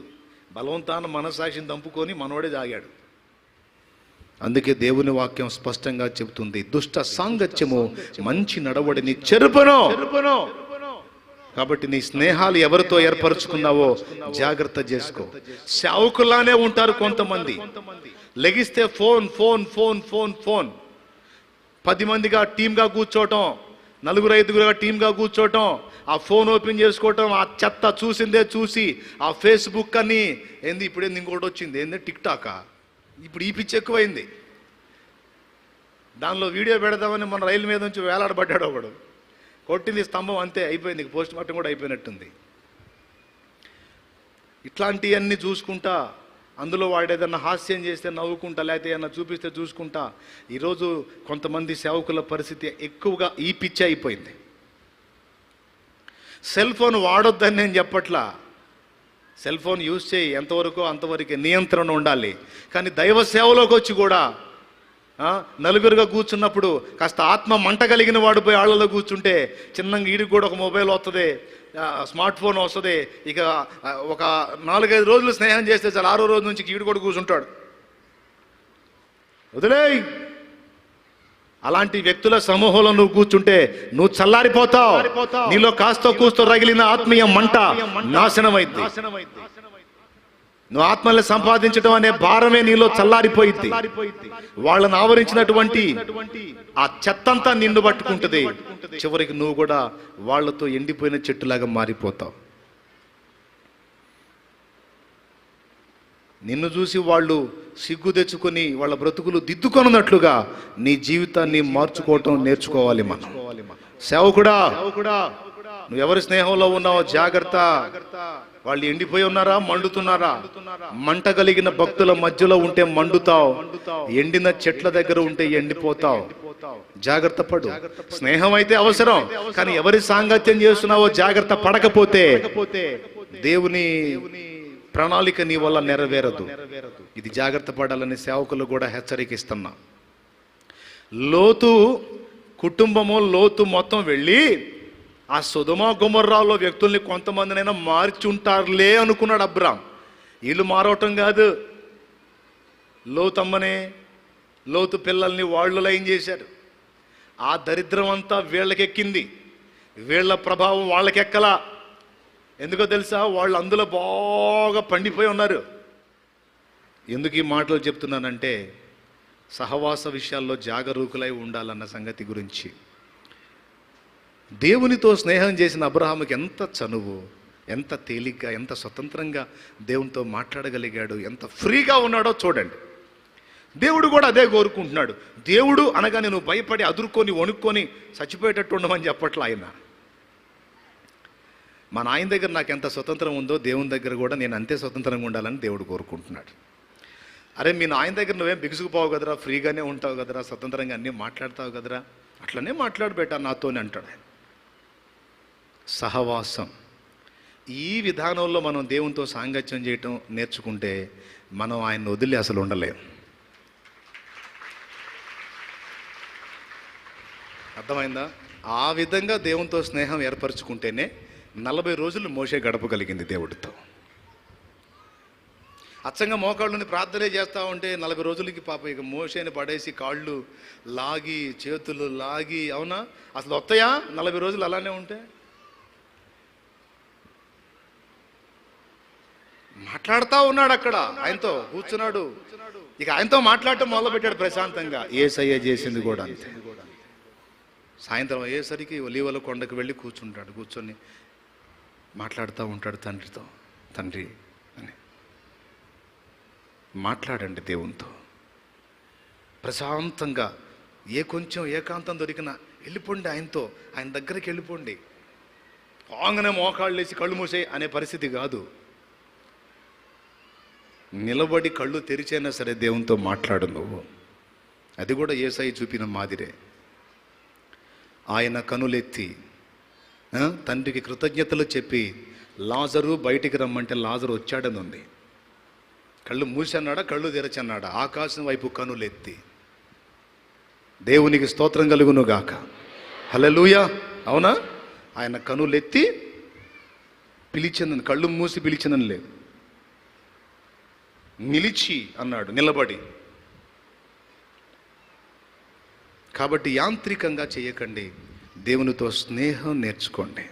బలవంతాన మనస్సాక్షిని దంపుకొని మనోడే తాగాడు. అందుకే దేవుని వాక్యం స్పష్టంగా చెబుతుంది, దుష్ట సాంగత్యము మంచి నడవడిని చెరుపును. కాబట్టి నీ స్నేహాలు ఎవరితో ఏర్పరచుకున్నావో జాగ్రత్త చేసుకో. సేవకులానే ఉంటారు కొంతమంది, లెగిస్తే phone phone phone phone phone, 10 మందిగా టీమ్గా కూర్చోవటం, 4-5 టీమ్గా కూర్చోవటం, ఆ ఫోన్ ఓపెన్ చేసుకోవటం, ఆ చెత్త చూసిందే చూసి ఆ ఫేస్బుక్ అని ఏంది, ఇప్పుడు ఏంది ఇంకోటి వచ్చింది, ఏంది టిక్ టాకా, ఇప్పుడు ఈ పిచ్చి ఎక్కువైంది. దానిలో వీడియో పెడదామని మన రైలు మీద నుంచి వేలాడబడ్డాడు ఒకడు, కొట్టింది స్తంభం, అంతే అయిపోయింది, పోస్ట్ మార్టం కూడా అయిపోయినట్టుంది. ఇట్లాంటివన్నీ చూసుకుంటా, అందులో వాడు ఏదన్నా హాస్యం చేస్తే నవ్వుకుంటా, లేకపోతే ఏదన్నా చూపిస్తే చూసుకుంటా. ఈరోజు కొంతమంది సేవకుల పరిస్థితి ఎక్కువగా ఈ పిచ్చి అయిపోయింది. సెల్ ఫోన్ వాడొద్దని నేను చెప్పట్లా, సెల్ ఫోన్ యూజ్ చేయి, ఎంతవరకు అంతవరకే నియంత్రణ ఉండాలి. కానీ దైవ సేవలోకి వచ్చి కూడా నలుగురుగా కూర్చున్నప్పుడు కాస్త ఆత్మ మంట కలిగిన వాడు పోయి ఆళ్ళలో కూర్చుంటే చిన్నగా వీడికి కూడా ఒక మొబైల్ వస్తుంది, స్మార్ట్ ఫోన్ వస్తుంది. ఇక ఒక 4-5 రోజులు స్నేహం చేస్తే చాలు, 6వ రోజు నుంచి వీడు కూడా కూర్చుంటాడు. వదిలేయ్, అలాంటి వ్యక్తుల సమూహంలో నువ్వు కూర్చుంటే నువ్వు చల్లారిపోతావు. నీలో కాస్తో కూస్తో రగిలిన ఆత్మీయ మంట నాశనమైంది. నువ్వు ఆత్మల్ని సంపాదించడం అనే భారమే నీలో చల్లారిపోయింది. వాళ్ళని ఆవరించినటువంటి ఆ చెత్తంతా నిన్ను పట్టుకుంటుంది. చివరికి నువ్వు కూడా వాళ్ళతో ఎండిపోయిన చెట్టులాగా మారిపోతావు. నిన్ను చూసి వాళ్ళు సిగ్గు తెచ్చుకొని వాళ్ళ బ్రతుకులు దిద్దుకొనున్నట్లుగా నీ జీవితాన్ని మార్చుకోవటం నేర్చుకోవాలి మనం. సేవకుడా, నువ్వు ఎవరి స్నేహంలో ఉన్నావో జాగ్రత్త. వాళ్ళు ఎండిపోయి ఉన్నారా, మండుతున్నారా? మంట కలిగిన భక్తుల మధ్యలో ఉంటే మండుతావు, ఎండిన చెట్ల దగ్గర ఉంటే ఎండిపోతావు. జాగ్రత్త పడు. స్నేహం అయితే అవసరం, కానీ ఎవరి సాంగత్యం చేస్తున్నావో జాగ్రత్త పడకపోతే దేవుని ప్రణాళిక నీ వల్ల నెరవేరదు. ఇది జాగ్రత్త పడాలని సేవకులు కూడా హెచ్చరికిస్తున్నా. లోతు కుటుంబము, లోతు మొత్తం వెళ్ళి ఆ సొదొమ గొమొర్రాలో వ్యక్తుల్ని కొంతమందినైనా మార్చుంటారులే అనుకున్నాడు అబ్రాం. వీళ్ళు మారవటం కాదు, లోతమ్మనే లోతు పిల్లల్ని వాళ్ళు లైన్ చేశారు. ఆ దరిద్రం అంతా వీళ్ళకెక్కింది, వీళ్ళ ప్రభావం వాళ్ళకెక్కలా. ఎందుకో తెలుసా? వాళ్ళు అందులో బాగా పండిపోయి ఉన్నారు. ఎందుకు ఈ మాటలు చెప్తున్నానంటే సహవాస విషయాల్లో జాగరూకులై ఉండాలన్న సంగతి గురించి. దేవునితో స్నేహం చేసిన అబ్రహాముకి ఎంత చనువు, ఎంత తేలిగ్గా, ఎంత స్వతంత్రంగా దేవునితో మాట్లాడగలిగాడు, ఎంత ఫ్రీగా ఉన్నాడో చూడండి. దేవుడు కూడా అదే కోరుకుంటున్నాడు. దేవుడు అనగానే నువ్వు భయపడి అదురుకొని వణుక్కొని చచ్చిపోయేటట్టు ఉండమని చెప్పట్లా ఆయన. మా నాయన దగ్గర నాకు ఎంత స్వతంత్రం ఉందో దేవుని దగ్గర కూడా నేను అంతే స్వతంత్రంగా ఉండాలని దేవుడు కోరుకుంటున్నాడు. అరే మీ నాయన దగ్గర నువ్వేం బిగుసుకుపోవు కదరా, ఫ్రీగానే ఉంటావు కదరా, స్వతంత్రంగా అన్నీ మాట్లాడతావు కదరా, అట్లనే మాట్లాడబెట్టా నాతోనే అంటాడు. సహవాసం ఈ విధానంలో మనం దేవునితో సాంగత్యం చేయటం నేర్చుకుంటే మనం ఆయన్ని వదిలి అసలు ఉండలేం. అర్థమైందా? ఆ విధంగా దేవునితో స్నేహం ఏర్పరచుకుంటేనే 40 రోజులు మోషే గడపగలిగింది దేవుడితో. అచ్చంగా మోకాళ్ళని ప్రార్థనే చేస్తూ ఉంటే 40 రోజులకి పాప ఇక మోషేని పడేసి కాళ్ళు లాగి చేతులు లాగి, అవునా? అసలు వస్తాయా 40 రోజులు అలానే ఉంటే? మాట్లాడుతూ ఉన్నాడు, అక్కడ ఆయనతో కూర్చున్నాడు. ఇక ఆయనతో మాట్లాడటం మొదలుపెట్టాడు ప్రశాంతంగా. యేసయ్య చేసింది కూడా అంతే. సాయంత్రం అయ్యేసరికి ఒలీవల కొండకు వెళ్ళి కూర్చుంటాడు. కూర్చొని మాట్లాడుతూ ఉంటాడు తండ్రితో. తండ్రి అని మాట్లాడండి దేవునితో ప్రశాంతంగా. కొంచెం ఏకాంతం దొరికినా వెళ్ళిపోండి ఆయనతో, ఆయన దగ్గరికి వెళ్ళిపోండి. ఆంగనే మోకాళ్ళు వేసి కళ్ళు మూసేయి అనే పరిస్థితి కాదు. నిలబడి కళ్ళు తెరిచైనా సరే దేవునితో మాట్లాడు నువ్వు. అది కూడా యేసయ్య చూపిన మాదిరే. ఆయన కనులెత్తి తండ్రికి కృతజ్ఞతలు చెప్పి లాజరు బయటికి రమ్మంటే లాజరు వచ్చాడని ఉంది. కళ్ళు మూసన్నాడా, కళ్ళు తెరచన్నాడా? ఆకాశం వైపు కనులెత్తి దేవునికి స్తోత్రం కలుగును గాక. హల్లెలూయా. అవునా? ఆయన కనులెత్తి పిలిచిందని, కళ్ళు మూసి పిలిచిందని లేదు, నిలిచి అన్నాడు, నిలబడి. కాబట్టి యాంత్రికంగా చేయకండి, దేవునితో స్నేహం నేర్చుకోండి,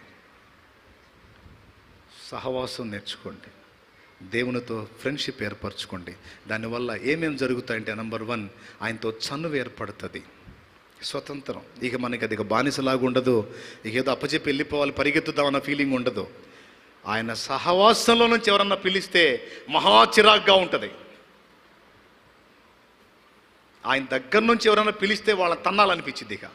సహవాసం నేర్చుకోండి, దేవునితో ఫ్రెండ్షిప్ ఏర్పరచుకోండి. దానివల్ల ఏమేమి జరుగుతాయంటే, నెంబర్ 1, ఆయనతో చనువు ఏర్పడుతుంది, స్వతంత్రం. ఇక మనకి అది బానిసలాగా ఉండదు, ఇక ఏదో అప్పచెప్పి వెళ్ళిపోవాలి పరిగెత్తుదామన్న ఫీలింగ్ ఉండదు. ఆయన సహవాసంలో నుంచి ఎవరన్నా పిలిస్తే మహా చిరాగ్గా ఉంటుంది. ఆయన దగ్గర నుంచి ఎవరైనా పిలిస్తే వాళ్ళ తన్నాలనిపించింది. ఇక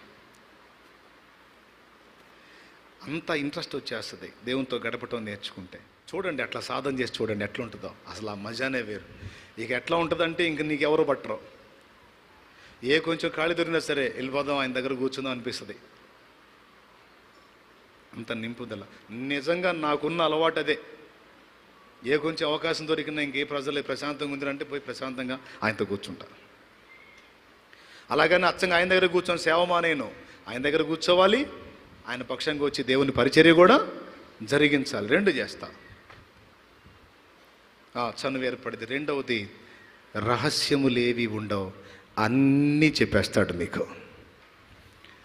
అంత ఇంట్రెస్ట్ వచ్చేస్తుంది దేవునితో గడపటం నేర్చుకుంటే. చూడండి, అట్లా సాధన చేసి చూడండి ఎట్లా ఉంటుందో. అసలు ఆ మజానే వేరు. ఇక ఎట్లా ఉంటుందంటే ఇంక నీకు ఎవరు పట్టరు. కొంచెం ఖాళీ దొరికినా సరే వెళ్ళిపోదాం, ఆయన దగ్గర కూర్చుందాం అనిపిస్తుంది. అంత నింపుదల. నిజంగా నాకున్న అలవాటు అదే. కొంచెం అవకాశం దొరికినా ఇంకే ప్రజలే ప్రశాంతంగా ఉందంటే పోయి ప్రశాంతంగా ఆయనతో కూర్చుంటా. అలాగని అచ్చంగా ఆయన దగ్గర కూర్చొని సేవ మానేను. ఆయన దగ్గర కూర్చోవాలి, ఆయన పక్షంగా వచ్చి దేవుని పరిచర్య కూడా జరిగించాలి. 2 చేస్తా. చనువు ఏర్పడింది. 2వది, రహస్యములేవి ఉండవు, అన్నీ చెప్పేస్తాడు నీకు.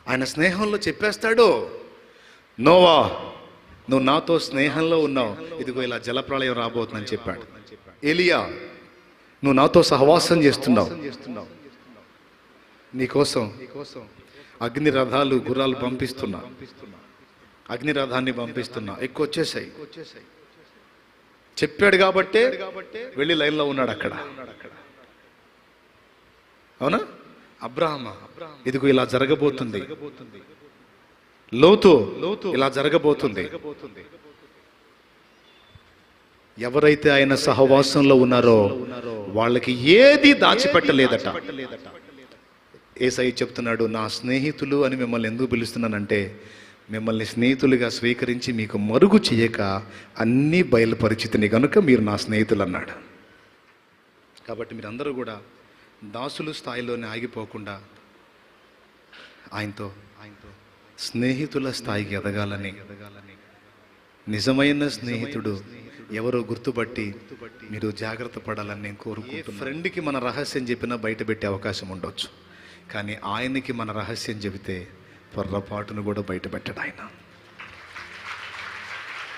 ఆయన స్నేహంలో చెప్పేస్తాడు. నోవా, నువ్వు నాతో స్నేహంలో ఉన్నావు, ఇదిగో ఇలా జలప్రళయం రాబోతుందని చెప్పాడు. ఎలియా, నువ్వు నాతో సహవాసం చేస్తున్నావు, నీకోసం అగ్ని రథాలు గుర్రాలు పంపిస్తున్నా, అగ్ని రథాన్ని పంపిస్తున్నా, ఎక్కువ వచ్చేసాయి చెప్పాడు కాబట్టే వెళ్ళి లైన్లో ఉన్నాడు అక్కడ. అవునా? అబ్రాహ్మ, ఇదిగో ఇలా జరగబోతుంది. లోతు ఇలా జరగబోతుంది. ఎవరైతే ఆయన సహవాసంలో ఉన్నారో వాళ్ళకి ఏది దాచిపెట్టలేదట. యేసయ్య చెప్తున్నాడు, నా స్నేహితులు అని మిమ్మల్ని ఎందుకు పిలుస్తున్నానంటే, మిమ్మల్ని స్నేహితులుగా స్వీకరించి మీకు మరుగు చేయక అన్నీ బయలుపరిచితిని కనుక మీరు నా స్నేహితులు అన్నాడు. కాబట్టి మీరందరూ కూడా దాసులు స్థాయిలోనే ఆగిపోకుండా ఆయనతో స్నేహితుల స్థాయికి ఎదగాలని, నిజమైన స్నేహితుడు ఎవరో గుర్తుపట్టి మీరు జాగ్రత్త పడాలని నేను కోరుకుంటున్నాను. ఫ్రెండ్కి మన రహస్యం చెప్పినా బయట పెట్టే అవకాశం ఉండొచ్చు, కానీ ఆయనకి మన రహస్యం చెబితే పొర్రపాటును కూడా బయట పెట్టడు ఆయన.